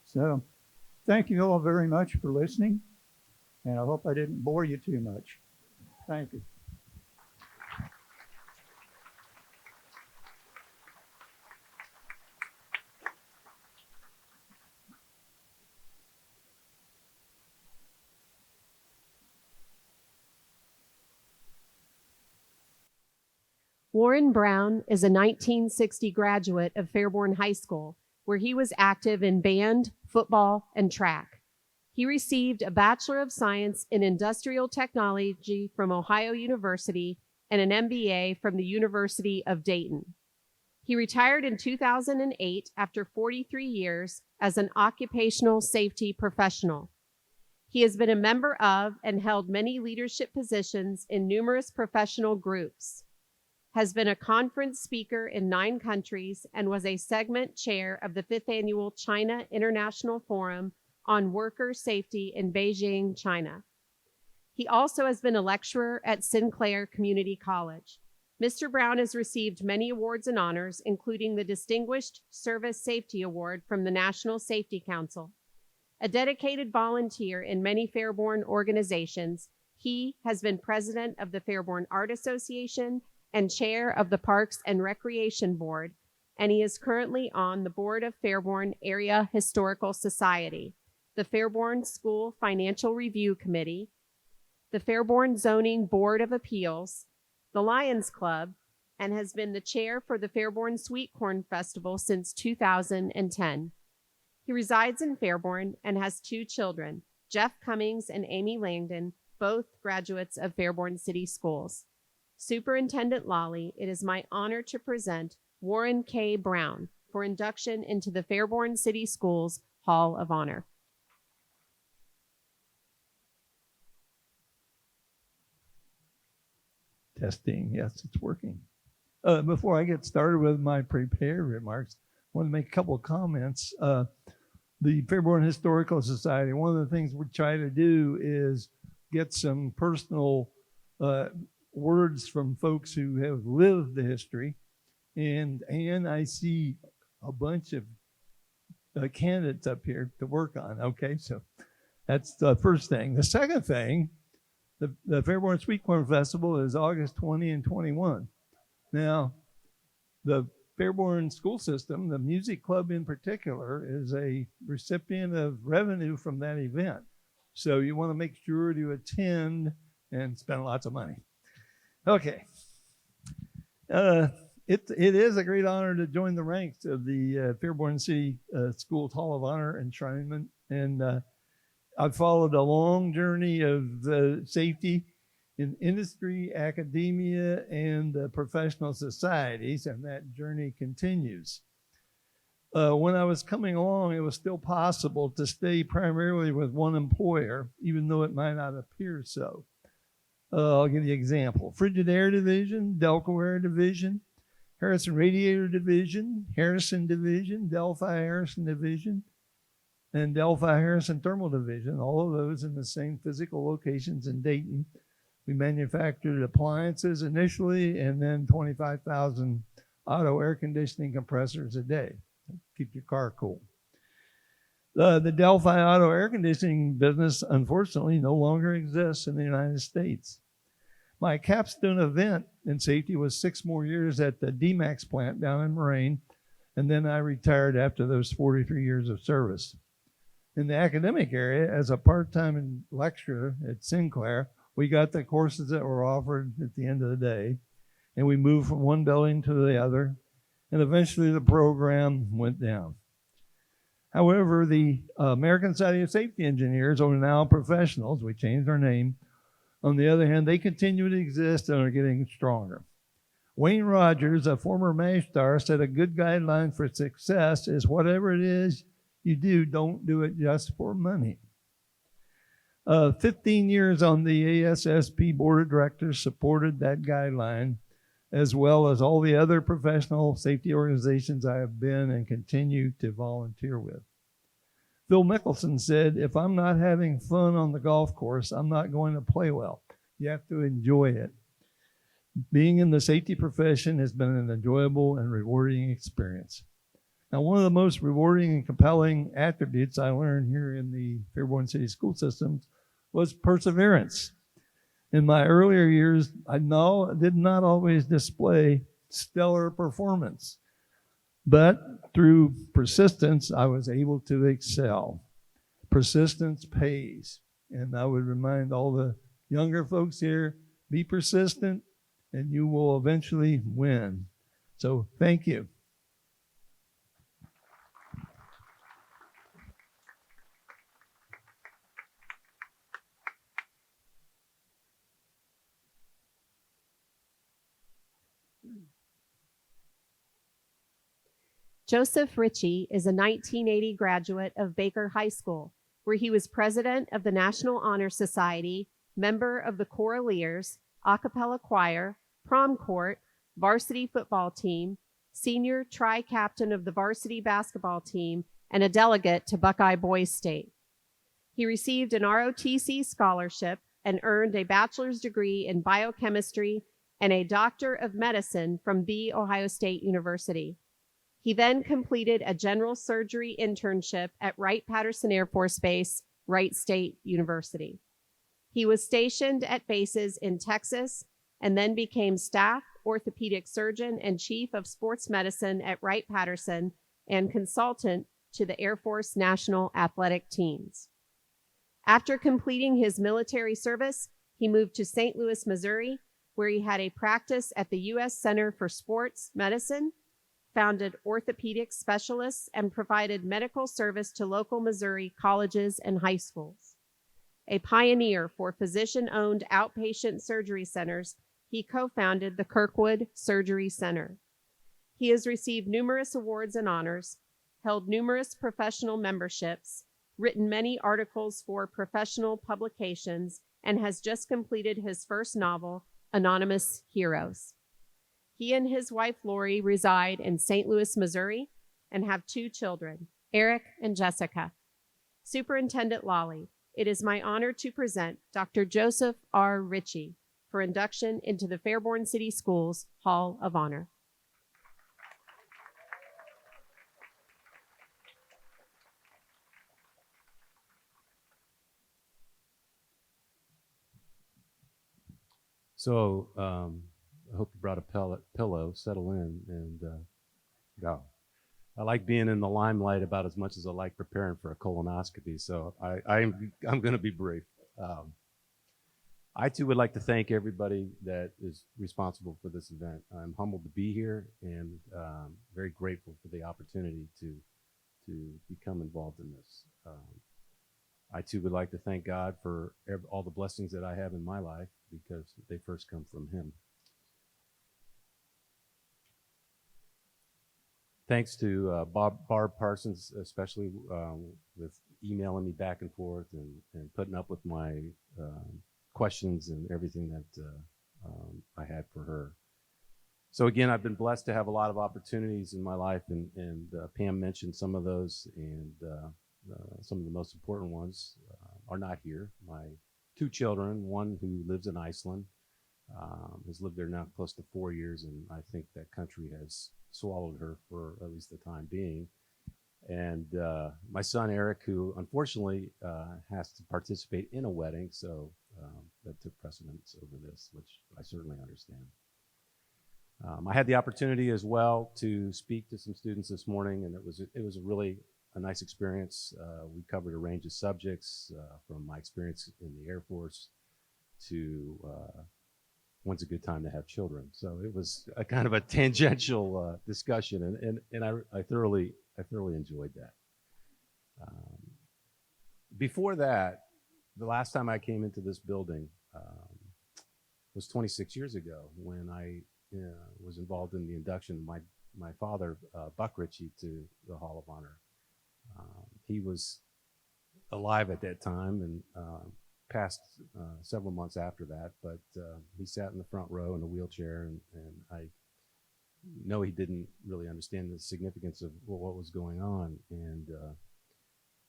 So, thank you all very much for listening, and I hope I didn't bore you too much. Thank you. Warren Brown is a 1960 graduate of Fairborn High School, where he was active in band, football, and track. He received a Bachelor of Science in Industrial Technology from Ohio University and an MBA from the University of Dayton. He retired in 2008 after 43 years as an occupational safety professional. He has been a member of and held many leadership positions in numerous professional groups, has been a conference speaker in 9 countries, and was a segment chair of the 5th Annual China International Forum on Worker Safety in Beijing, China. He also has been a lecturer at Sinclair Community College. Mr. Brown has received many awards and honors, including the Distinguished Service Safety Award from the National Safety Council. A dedicated volunteer in many Fairborn organizations, he has been president of the Fairborn Art Association and chair of the Parks and Recreation Board, and he is currently on the board of Fairborn Area Historical Society, the Fairborn School Financial Review Committee, the Fairborn Zoning Board of Appeals, the Lions Club, and has been the chair for the Fairborn Sweet Corn Festival since 2010. He resides in Fairborn and has 2 children, Jeff Cummings and Amy Langdon, both graduates of Fairborn City Schools. Superintendent Lawley, it is my honor to present Warren K. Brown for induction into the Fairborn City Schools Hall of Honor. Testing, yes, it's working. Before I get started with my prepared remarks, I want to make a couple of comments. The Fairborn Historical Society, one of the things we try to do is get some personal words from folks who have lived the history. And I see a bunch of candidates up here to work on. Okay, so that's the first thing. The second thing, the Fairborn Sweet Corn Festival is August 20 and 21. Now, the Fairborn school system, the music club in particular, is a recipient of revenue from that event. So you want to make sure to attend and spend lots of money. Okay. It is a great honor to join the ranks of the Fairborn City Schools Hall of Honor enshrinement. And I've followed a long journey of safety in industry, academia, and professional societies, and that journey continues. When I was coming along, it was still possible to stay primarily with one employer, even though it might not appear so. I'll give you an example. Frigidaire Division, Delaware Division, Harrison Radiator Division, Harrison Division, Delphi Harrison Division, and Delphi Harrison Thermal Division, all of those in the same physical locations in Dayton. We manufactured appliances initially, and then 25,000 auto air conditioning compressors a day. Keep your car cool. The Delphi auto air conditioning business, unfortunately, no longer exists in the United States. My capstone event in safety was 6 more years at the DMAX plant down in Moraine, and then I retired after those 43 years of service. In the academic area, as a part-time lecturer at Sinclair, we got the courses that were offered at the end of the day, and we moved from one building to the other, and eventually the program went down. However, the American Society of Safety Engineers are now professionals. We changed our name. On the other hand, they continue to exist and are getting stronger. Wayne Rogers, a former MASH star, said a good guideline for success is whatever it is you do, don't do it just for money. 15 years on the ASSP Board of Directors supported that guideline, as well as all the other professional safety organizations I have been and continue to volunteer with. Phil Mickelson said, if I'm not having fun on the golf course, I'm not going to play well. You have to enjoy it. Being in the safety profession has been an enjoyable and rewarding experience. Now, one of the most rewarding and compelling attributes I learned here in the Fairborn City School System was perseverance. In my earlier years, I did not always display stellar performance, but through persistence, I was able to excel. Persistence pays. And I would remind all the younger folks here, be persistent and you will eventually win. So thank you. Joseph Ritchie is a 1980 graduate of Baker High School, where he was president of the National Honor Society, member of the Choraleers, a cappella choir, prom court, varsity football team, senior tri-captain of the varsity basketball team, and a delegate to Buckeye Boys State. He received an ROTC scholarship and earned a bachelor's degree in biochemistry and a doctor of medicine from The Ohio State University. He then completed a general surgery internship at Wright-Patterson Air Force Base, Wright State University. He was stationed at bases in Texas and then became staff orthopedic surgeon and chief of sports medicine at Wright-Patterson and consultant to the Air Force National Athletic Teams. After completing his military service, he moved to St. Louis, Missouri, where he had a practice at the U.S. Center for Sports Medicine, founded orthopedic specialists, and provided medical service to local Missouri colleges and high schools. A pioneer for physician-owned outpatient surgery centers, he co-founded the Kirkwood Surgery Center. He has received numerous awards and honors, held numerous professional memberships, written many articles for professional publications, and has just completed his first novel, Anonymous Heroes. He and his wife, Lawley, reside in St. Louis, Missouri, and have 2 children, Eric and Jessica. Superintendent Lawley, it is my honor to present Dr. Joseph R Ritchie for induction into the Fairborn City Schools Hall of Honor. So, I hope you brought a pillow, settle in, and go. I like being in the limelight about as much as I like preparing for a colonoscopy, so I'm going to be brief. I too would like to thank everybody that is responsible for this event. I'm humbled to be here and very grateful for the opportunity to become involved in this. I too would like to thank God for all the blessings that I have in my life because they first come from Him. Thanks to Barb Parsons, especially with emailing me back and forth and putting up with my questions and everything that I had for her. So again, I've been blessed to have a lot of opportunities in my life, and Pam mentioned some of those, and some of the most important ones are not here. My 2 children, one who lives in Iceland, has lived there now close to 4 years, and I think that country has swallowed her for at least the time being. And my son Eric, who unfortunately has to participate in a wedding, so that took precedence over this, which I certainly understand. I had the opportunity as well to speak to some students this morning, and it was really a nice experience. We covered a range of subjects from my experience in the Air Force to when's a good time to have children. So it was a kind of a tangential discussion, and I thoroughly enjoyed that. Before that, the last time I came into this building was 26 years ago when I was involved in the induction of my father, Buck Ritchie, to the Hall of Honor. He was alive at that time and passed several months after that, but he sat in the front row in a wheelchair, and I know he didn't really understand the significance of what was going on. And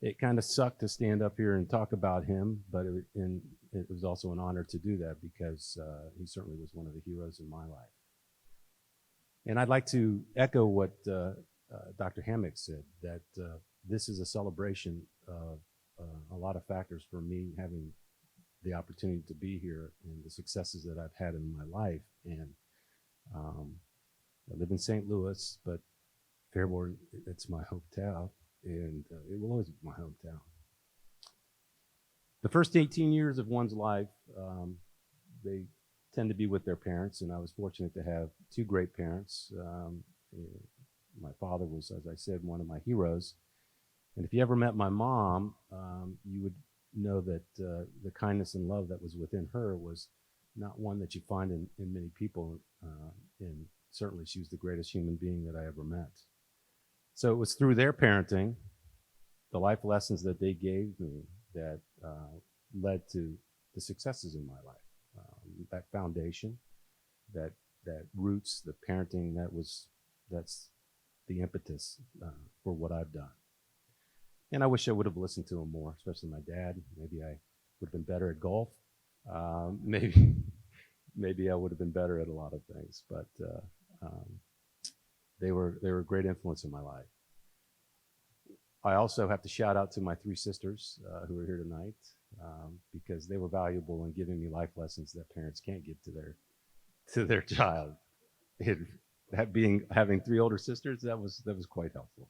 it kind of sucked to stand up here and talk about him, but it was also an honor to do that because he certainly was one of the heroes in my life. And I'd like to echo what Dr. Hammack said, that this is a celebration of a lot of factors for me having the opportunity to be here and the successes that I've had in my life. And I live in St. Louis, but Fairborn, it's my hometown, and it will always be my hometown. The first 18 years of one's life, they tend to be with their parents, and I was fortunate to have two great parents. My father was, as I said, one of my heroes. And if you ever met my mom, you would know that the kindness and love that was within her was not one that you find in many people. And certainly she was the greatest human being that I ever met. So it was through their parenting, the life lessons that they gave me that led to the successes in my life. That foundation, that roots, the parenting, that's the impetus for what I've done. And I wish I would have listened to him more, especially my dad. Maybe I would have been better at golf. Maybe I would have been better at a lot of things, but they were a great influence in my life. I also have to shout out to my three sisters who are here tonight because they were valuable in giving me life lessons that parents can't give to their child. Having three older sisters, that was quite helpful.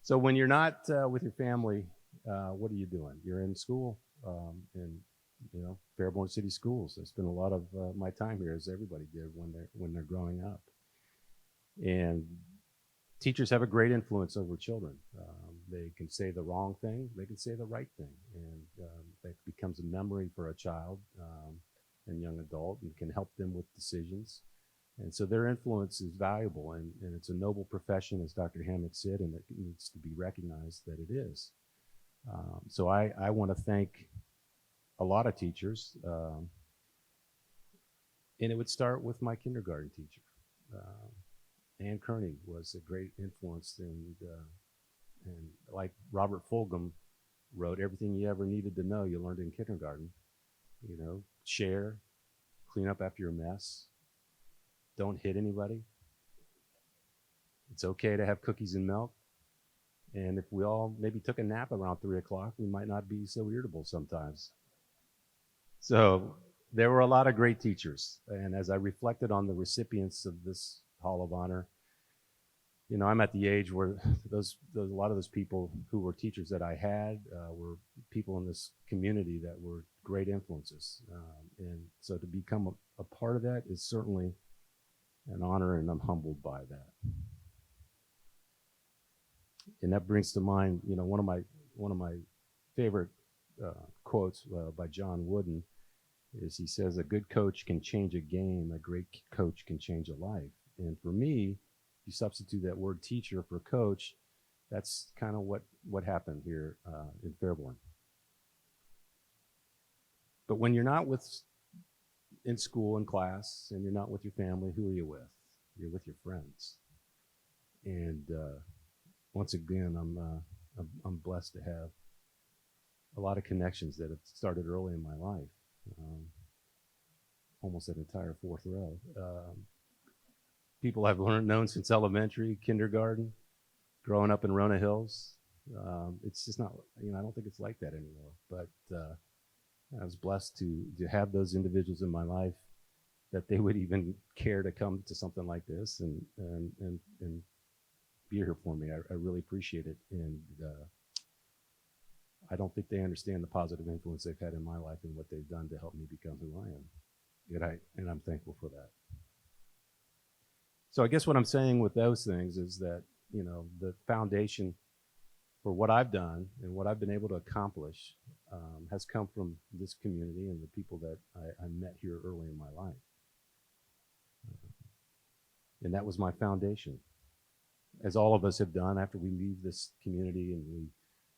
So when you're not with your family, what are you doing? You're in school, in Fairborn City Schools. I spent a lot of my time here, as everybody did when they're growing up. And teachers have a great influence over children. They can say the wrong thing, they can say the right thing, and that becomes a memory for a child and young adult, and can help them with decisions. And so their influence is valuable, and it's a noble profession, as Dr. Hammack said, and it needs to be recognized that it is. So I want to thank a lot of teachers, and it would start with my kindergarten teacher. Ann Kearney was a great influence, and like Robert Fulghum wrote, everything you ever needed to know you learned in kindergarten. Share, clean up after your mess, don't hit anybody. It's okay to have cookies and milk. And if we all maybe took a nap around 3 o'clock, we might not be so irritable sometimes. So there were a lot of great teachers. And as I reflected on the recipients of this Hall of Honor, I'm at the age where a lot of those people who were teachers that I had were people in this community that were great influences. And so to become a part of that is certainly an honor, and I'm humbled by that. And that brings to mind, one of my favorite quotes by John Wooden is, he says, "A good coach can change a game. A great coach can change a life." And for me, if you substitute that word teacher for coach, that's kind of what happened here in Fairborn. But when you're not in school, in class, and you're not with your family, who are you with? You're with your friends. And once again, I'm blessed to have a lot of connections that have started early in my life, almost an entire fourth row. People I've known since elementary, kindergarten, growing up in Rona Hills. It's just not, I don't think it's like that anymore. But I was blessed to have those individuals in my life, that they would even care to come to something like this and be here for me. I really appreciate it. And I don't think they understand the positive influence they've had in my life and what they've done to help me become who I am. And I'm thankful for that. So I guess what I'm saying with those things is that, the foundation for what I've done and what I've been able to accomplish has come from this community and the people that I met here early in my life. And that was my foundation. As all of us have done, after we leave this community and we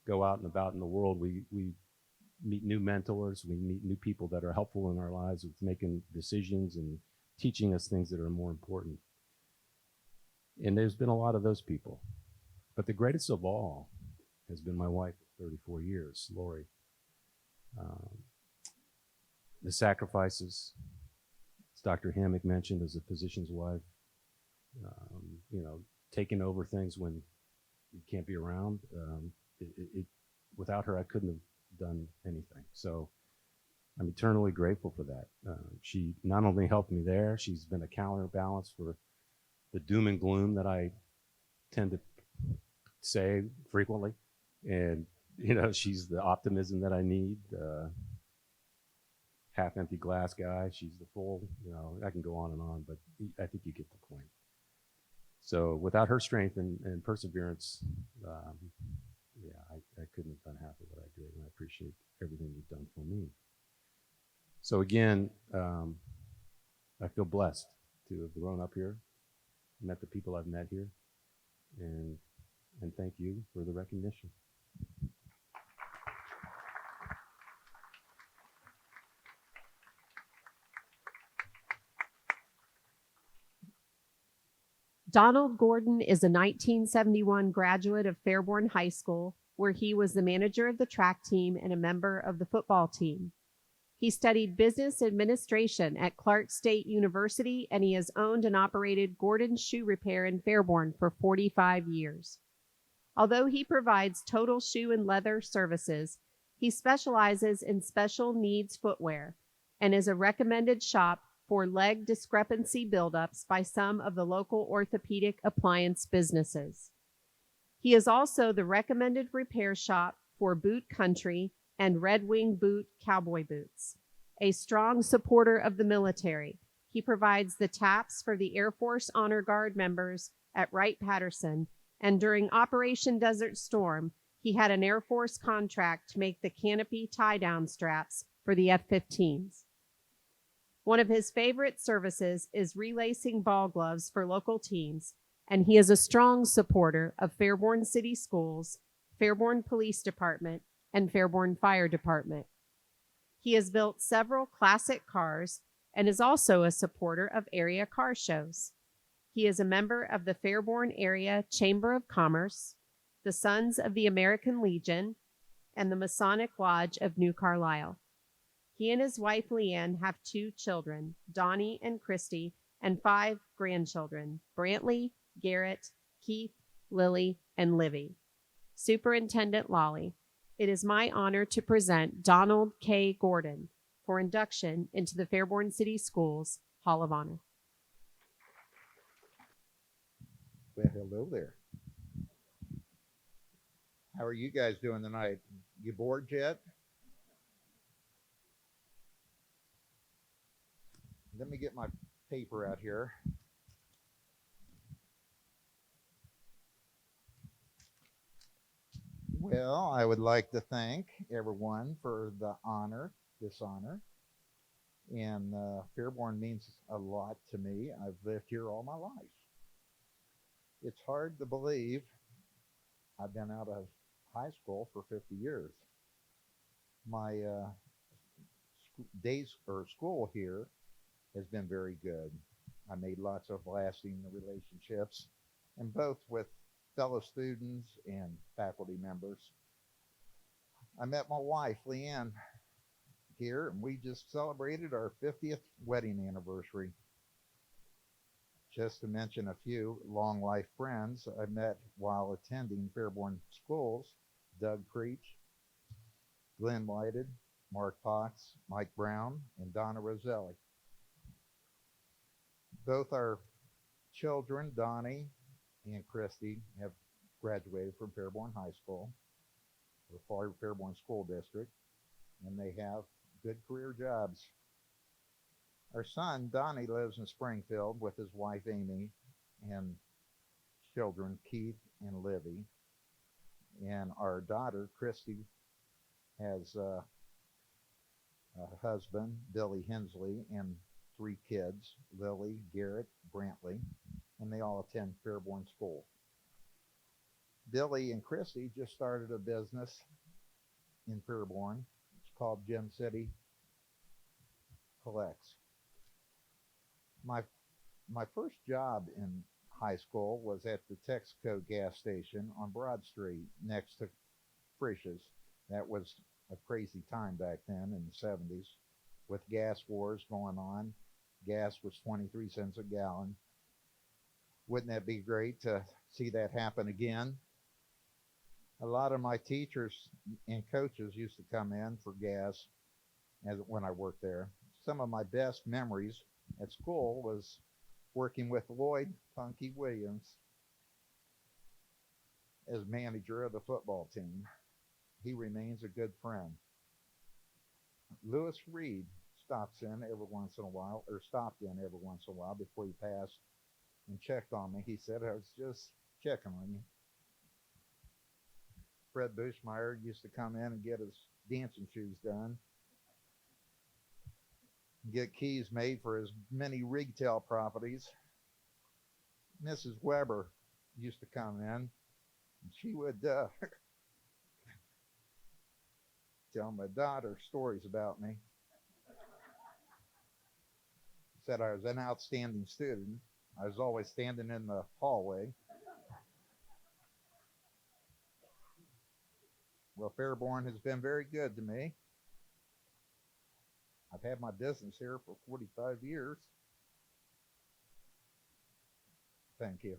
go out and about in the world, we meet new mentors, we meet new people that are helpful in our lives with making decisions and teaching us things that are more important. And there's been a lot of those people. But the greatest of all has been my wife for 34 years, Lori. The sacrifices, as Dr. Hammack mentioned, as a physician's wife, taking over things when you can't be around. Without her, I couldn't have done anything. So I'm eternally grateful for that. She not only helped me there, she's been a counterbalance for the doom and gloom that I tend to say frequently. And, she's the optimism that I need. Half empty glass guy. She's the full, I can go on, but I think you get the point. So without her strength and perseverance, I couldn't have done half of what I did, and I appreciate everything you've done for me. So again, I feel blessed to have grown up here, met the people I've met here, and thank you for the recognition. Donald Gordon is a 1971 graduate of Fairborn High School, where he was the manager of the track team and a member of the football team. He studied business administration at Clark State University, and he has owned and operated Gordon's Shoe Repair in Fairborn for 45 years. Although he provides total shoe and leather services, he specializes in special needs footwear and is a recommended shop for leg discrepancy buildups by some of the local orthopedic appliance businesses. He is also the recommended repair shop for Boot Country and Red Wing Boot cowboy boots. A strong supporter of the military, he provides the taps for the Air Force Honor Guard members at Wright-Patterson, and during Operation Desert Storm, he had an Air Force contract to make the canopy tie-down straps for the F-15s. One of his favorite services is relacing ball gloves for local teams, and he is a strong supporter of Fairborn City Schools, Fairborn Police Department, and Fairborn Fire Department. He has built several classic cars and is also a supporter of area car shows. He is a member of the Fairborn Area Chamber of Commerce, the Sons of the American Legion, and the Masonic Lodge of New Carlisle. He and his wife Leanne have 2 children, Donnie and Christy, and 5 grandchildren, Brantley, Garrett, Keith, Lily, and Livy. Superintendent Lawley, it is my honor to present Donald K. Gordon for induction into the Fairborn City Schools Hall of Honor. Well, hello there. How are you guys doing tonight? You bored yet? Let me get my paper out here. Well, I would like to thank everyone for the honor, this honor. And Fairborn means a lot to me. I've lived here all my life. It's hard to believe I've been out of high school for 50 years. My days or school here has been very good. I made lots of lasting relationships, and both with fellow students and faculty members. I met my wife, Leanne, here, and we just celebrated our 50th wedding anniversary. Just to mention a few long life friends I met while attending Fairborn schools: Doug Creech, Glenn Whited, Mark Potts, Mike Brown, and Donna Roselli. Both our children, Donnie and Christy, have graduated from Fairborn High School, or Fairborn School District, and they have good career jobs. Our son, Donnie, lives in Springfield with his wife, Amy, and children, Keith and Livy. And our daughter, Christy, has a husband, Billy Hensley, and 3 kids, Lily, Garrett, Brantley, and they all attend Fairborn School. Billy and Christy just started a business in Fairborn. It's called Gem City Collects. My first job in high school was at the Texaco gas station on Broad Street next to Frisch's. That was a crazy time back then in the 70s with gas wars going on. Gas was 23 cents a gallon. Wouldn't that be great to see that happen again? A lot of my teachers and coaches used to come in for gas when I worked there. Some of my best memories at school was working with Lloyd Punky Williams as manager of the football team. He remains a good friend. Lewis Reed stopped in every once in a while before he passed and checked on me. He said, "I was just checking on you." Fred Bushmeyer used to come in and get his dancing shoes done, get keys made for his many ringtail properties. Mrs. Weber used to come in, and she would tell my daughter stories about me. Said I was an outstanding student. I was always standing in the hallway. Well, Fairborn has been very good to me. I've had my business here for 45 years. Thank you.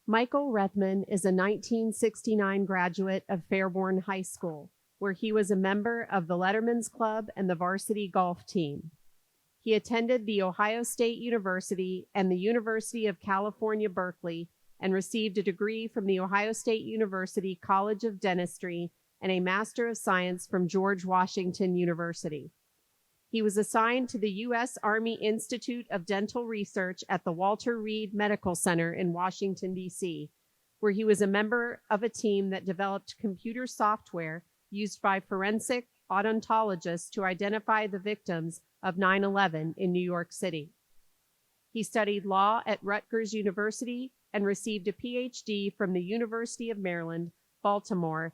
Michael Redman is a 1969 graduate of Fairborn High School, where he was a member of the Letterman's Club and the varsity golf team. He attended The Ohio State University and the University of California, Berkeley, and received a degree from the Ohio State University College of Dentistry and a Master of Science from George Washington University. He was assigned to the U.S. Army Institute of Dental Research at the Walter Reed Medical Center in Washington, D.C., where he was a member of a team that developed computer software used by forensic odontologists to identify the victims of 9/11 in New York City. He studied law at Rutgers University and received a Ph.D. from the University of Maryland, Baltimore,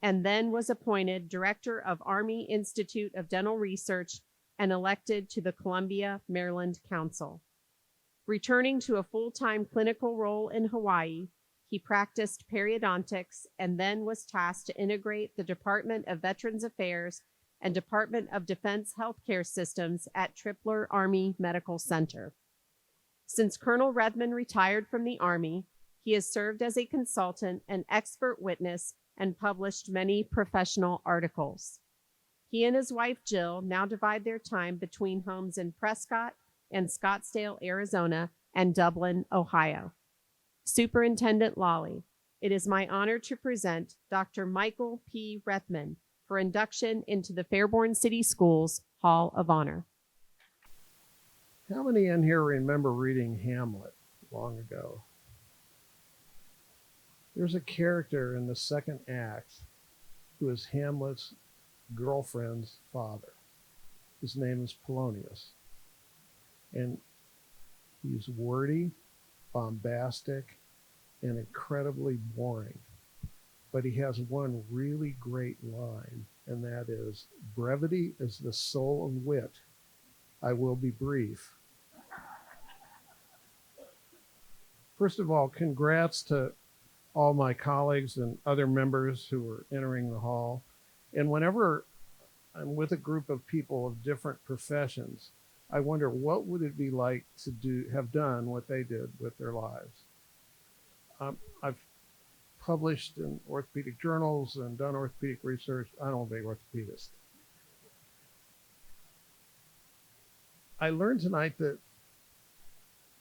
and then was appointed Director of Army Institute of Dental Research and elected to the Columbia, Maryland Council. Returning to a full-time clinical role in Hawaii, he practiced periodontics and then was tasked to integrate the Department of Veterans Affairs and Department of Defense healthcare systems at Tripler Army Medical Center. Since Colonel Redman retired from the Army, he has served as a consultant and expert witness and published many professional articles. He and his wife Jill now divide their time between homes in Prescott and Scottsdale, Arizona, and Dublin, Ohio. Superintendent Lawley, it is my honor to present Dr. Michael P. Reth for induction into the Fairborn City Schools Hall of Honor. How many in here remember reading Hamlet long ago? There's a character in the second act who is Hamlet's girlfriend's father. His name is Polonius. And he's wordy, bombastic, and incredibly boring. But he has one really great line, and that is, "Brevity is the soul of wit. I will be brief." First of all, congrats to all my colleagues and other members who are entering the hall. And whenever I'm with a group of people of different professions, I wonder what would it be like to have done what they did with their lives. I've published in orthopedic journals and done orthopedic research. I don't be an orthopedist. I learned tonight that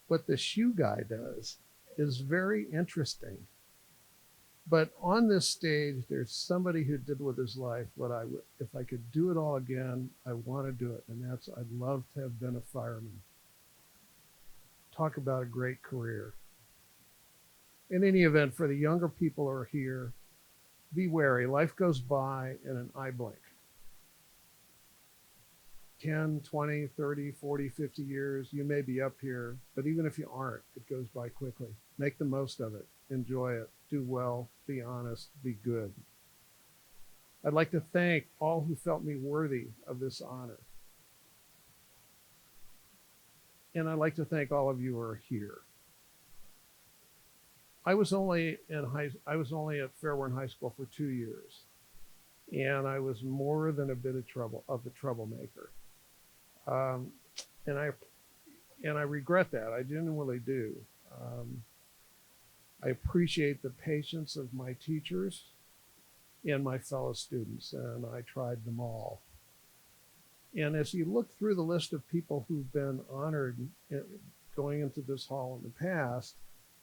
what the shoe guy does is very interesting. But on this stage, there's somebody who did with his life what I would, if I could do it all again, I want to do it. And that's, I'd love to have been a fireman. Talk about a great career. In any event, for the younger people who are here, be wary. Life goes by in an eye blink. 10, 20, 30, 40, 50 years, you may be up here, but even if you aren't, it goes by quickly. Make the most of it. Enjoy it. do well, be honest, be good. I'd like to thank all who felt me worthy of this honor. And I'd like to thank all of you who are here. I was only at Fairborn High School for 2 years, and I was more than a bit of a troublemaker. And I regret that. I genuinely do. I appreciate the patience of my teachers and my fellow students, and I tried them all. And as you look through the list of people who've been honored going into this hall in the past,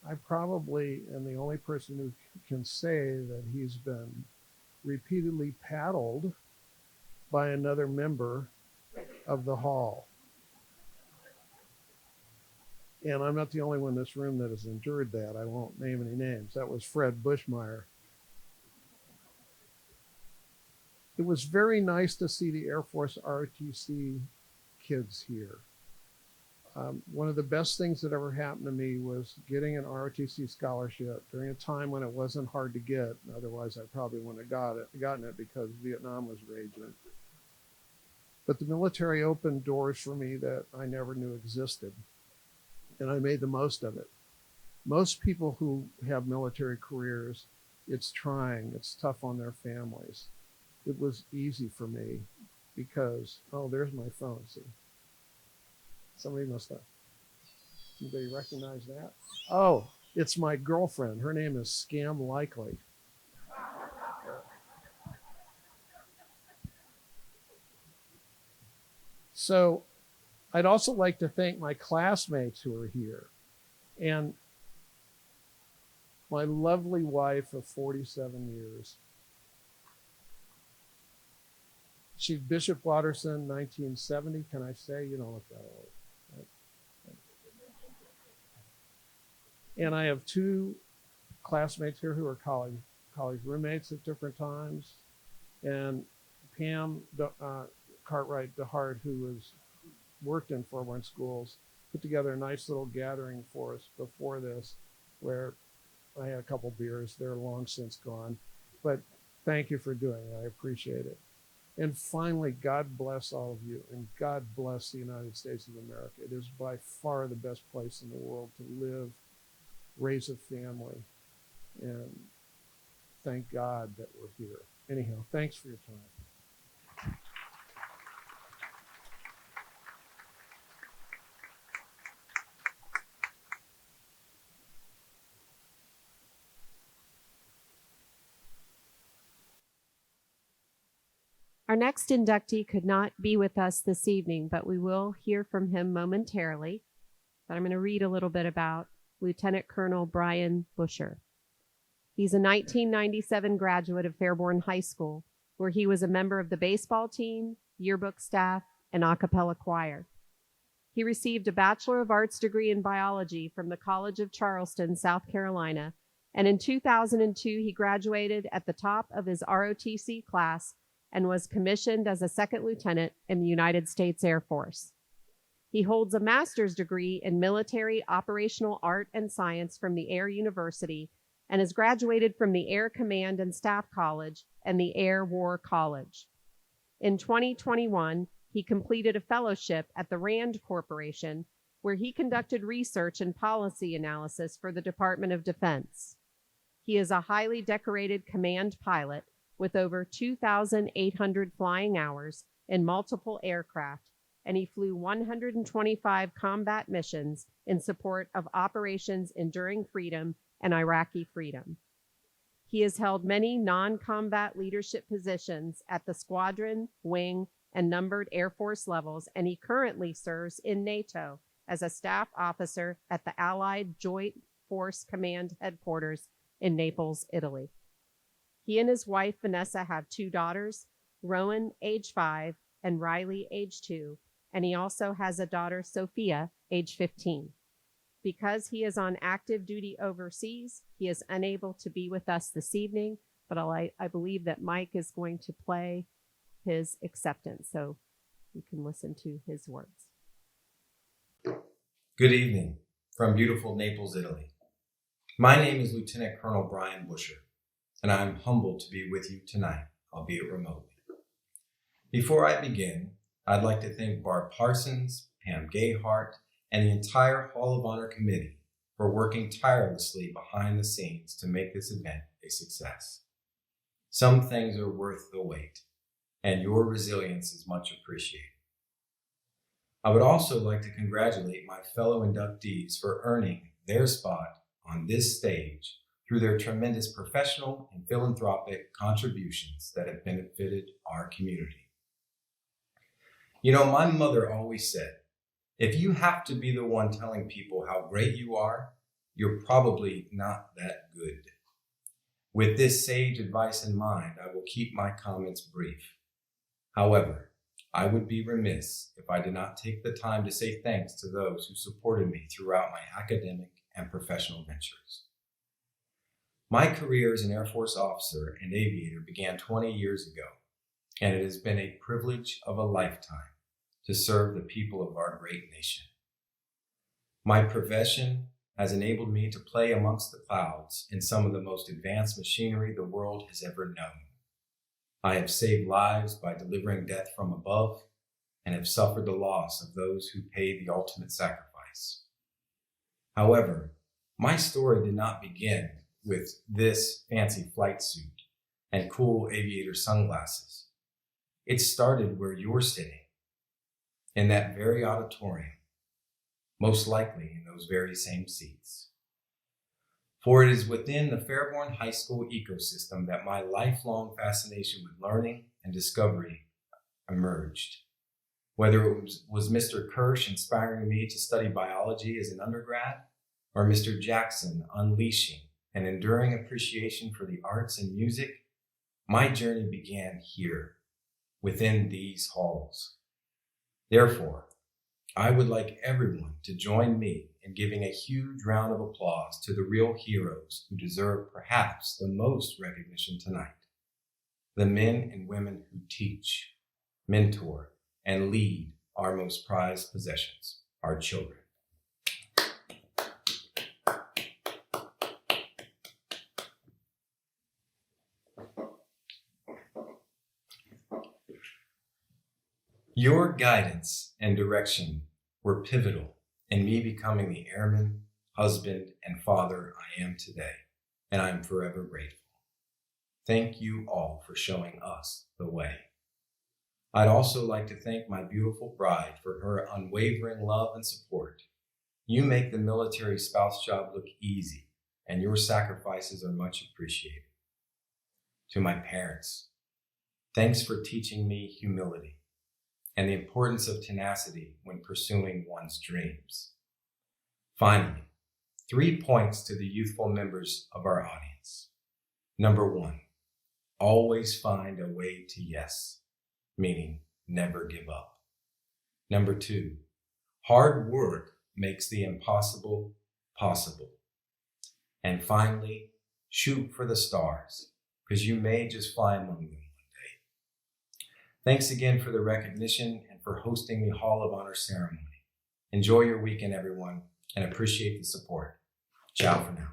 I probably am the only person who can say that he's been repeatedly paddled by another member of the hall. And I'm not the only one in this room that has endured that. I won't name any names. That was Fred Bushmeyer. It was very nice to see the Air Force ROTC kids here. One of the best things that ever happened to me was getting an ROTC scholarship during a time when it wasn't hard to get. Otherwise, I probably wouldn't have gotten it because Vietnam was raging. But the military opened doors for me that I never knew existed, and I made the most of it. Most people who have military careers, it's trying, it's tough on their families. It was easy for me because, oh, there's my phone, see. Somebody must have. Anybody recognize that? Oh, it's my girlfriend. Her name is Scam Likely. So I'd also like to thank my classmates who are here and my lovely wife of 47 years. She's Bishop Watterson, 1970. Can I say? You don't look that old. Right? And I have two classmates here who are college roommates at different times. And Pam Cartwright DeHart, who has worked in Fairborn schools, put together a nice little gathering for us before this, where I had a couple beers. They're long since gone. But thank you for doing it. I appreciate it. And finally, God bless all of you, and God bless the United States of America. It is by far the best place in the world to live, raise a family, and thank God that we're here. Anyhow, thanks for your time. Our next inductee could not be with us this evening, but we will hear from him momentarily. But I'm going to read a little bit about Lieutenant Colonel Brian Busher. He's a 1997 graduate of Fairborn High School, where he was a member of the baseball team, yearbook staff, and a cappella choir. He received a Bachelor of Arts degree in biology from the College of Charleston, South Carolina, and in 2002 he graduated at the top of his ROTC class and was commissioned as a second lieutenant in the United States Air Force. He holds a master's degree in military operational art and science from the Air University and has graduated from the Air Command and Staff College and the Air War College. In 2021, he completed a fellowship at the RAND Corporation, where he conducted research and policy analysis for the Department of Defense. He is a highly decorated command pilot with over 2,800 flying hours in multiple aircraft, and he flew 125 combat missions in support of Operations Enduring Freedom and Iraqi Freedom. He has held many non-combat leadership positions at the squadron, wing, and numbered Air Force levels, and he currently serves in NATO as a staff officer at the Allied Joint Force Command Headquarters in Naples, Italy. He and his wife, Vanessa, have two daughters, Rowan, age 5, and Riley, age 2, and he also has a daughter, Sophia, age 15. Because he is on active duty overseas, he is unable to be with us this evening, but I believe that Mike is going to play his acceptance, so you can listen to his words. Good evening from beautiful Naples, Italy. My name is Lieutenant Colonel Brian Busher, and I am humbled to be with you tonight, albeit remotely. Before I begin, I'd like to thank Barb Parsons, Pam Gayhart, and the entire Hall of Honor committee for working tirelessly behind the scenes to make this event a success. Some things are worth the wait, and your resilience is much appreciated. I would also like to congratulate my fellow inductees for earning their spot on this stage through their tremendous professional and philanthropic contributions that have benefited our community. You know, my mother always said, if you have to be the one telling people how great you are, you're probably not that good. With this sage advice in mind, I will keep my comments brief. However, I would be remiss if I did not take the time to say thanks to those who supported me throughout my academic and professional ventures. My career as an Air Force officer and aviator began 20 years ago, and it has been a privilege of a lifetime to serve the people of our great nation. My profession has enabled me to play amongst the clouds in some of the most advanced machinery the world has ever known. I have saved lives by delivering death from above and have suffered the loss of those who paid the ultimate sacrifice. However, my story did not begin with this fancy flight suit and cool aviator sunglasses. It started where you're sitting, in that very auditorium, most likely in those very same seats. For it is within the Fairborn High School ecosystem that my lifelong fascination with learning and discovery emerged. Whether it was Mr. Kirsch inspiring me to study biology as an undergrad, or Mr. Jackson unleashing an enduring appreciation for the arts and music, my journey began here, within these halls. Therefore, I would like everyone to join me in giving a huge round of applause to the real heroes who deserve perhaps the most recognition tonight. The men and women who teach, mentor, and lead our most prized possessions, our children. Your guidance and direction were pivotal in me becoming the airman, husband, and father I am today, and I am forever grateful. Thank you all for showing us the way. I'd also like to thank my beautiful bride for her unwavering love and support. You make the military spouse job look easy, and your sacrifices are much appreciated. To my parents, thanks for teaching me humility and the importance of tenacity when pursuing one's dreams. Finally, 3 points to the youthful members of our audience. Number 1, always find a way to yes, meaning never give up. Number 2, hard work makes the impossible possible. And finally, shoot for the stars, because you may just fly among them. Thanks again for the recognition and for hosting the Hall of Honor ceremony. Enjoy your weekend, everyone, and appreciate the support. Ciao for now.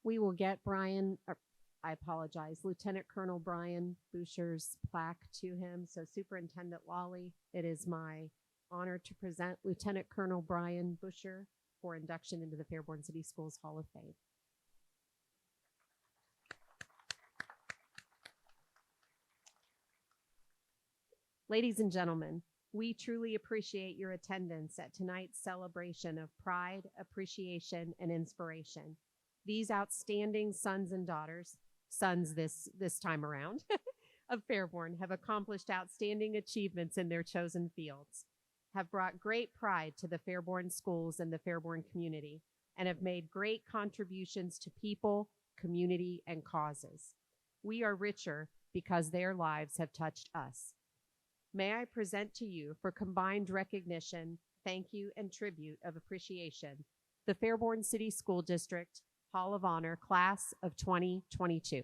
We will get Lieutenant Colonel Brian Busher's plaque to him. So Superintendent Lawley, it is my honor to present Lieutenant Colonel Brian Busher for induction into the Fairborn City Schools Hall of Fame. Ladies and gentlemen, we truly appreciate your attendance at tonight's celebration of pride, appreciation, and inspiration. These outstanding sons and daughters, sons this time around, of Fairborn have accomplished outstanding achievements in their chosen fields, have brought great pride to the Fairborn schools and the Fairborn community, and have made great contributions to people, community, and causes. We are richer because their lives have touched us. May I present to you, for combined recognition, thank you, and tribute of appreciation, the Fairborn City School District Hall of Honor Class of 2022.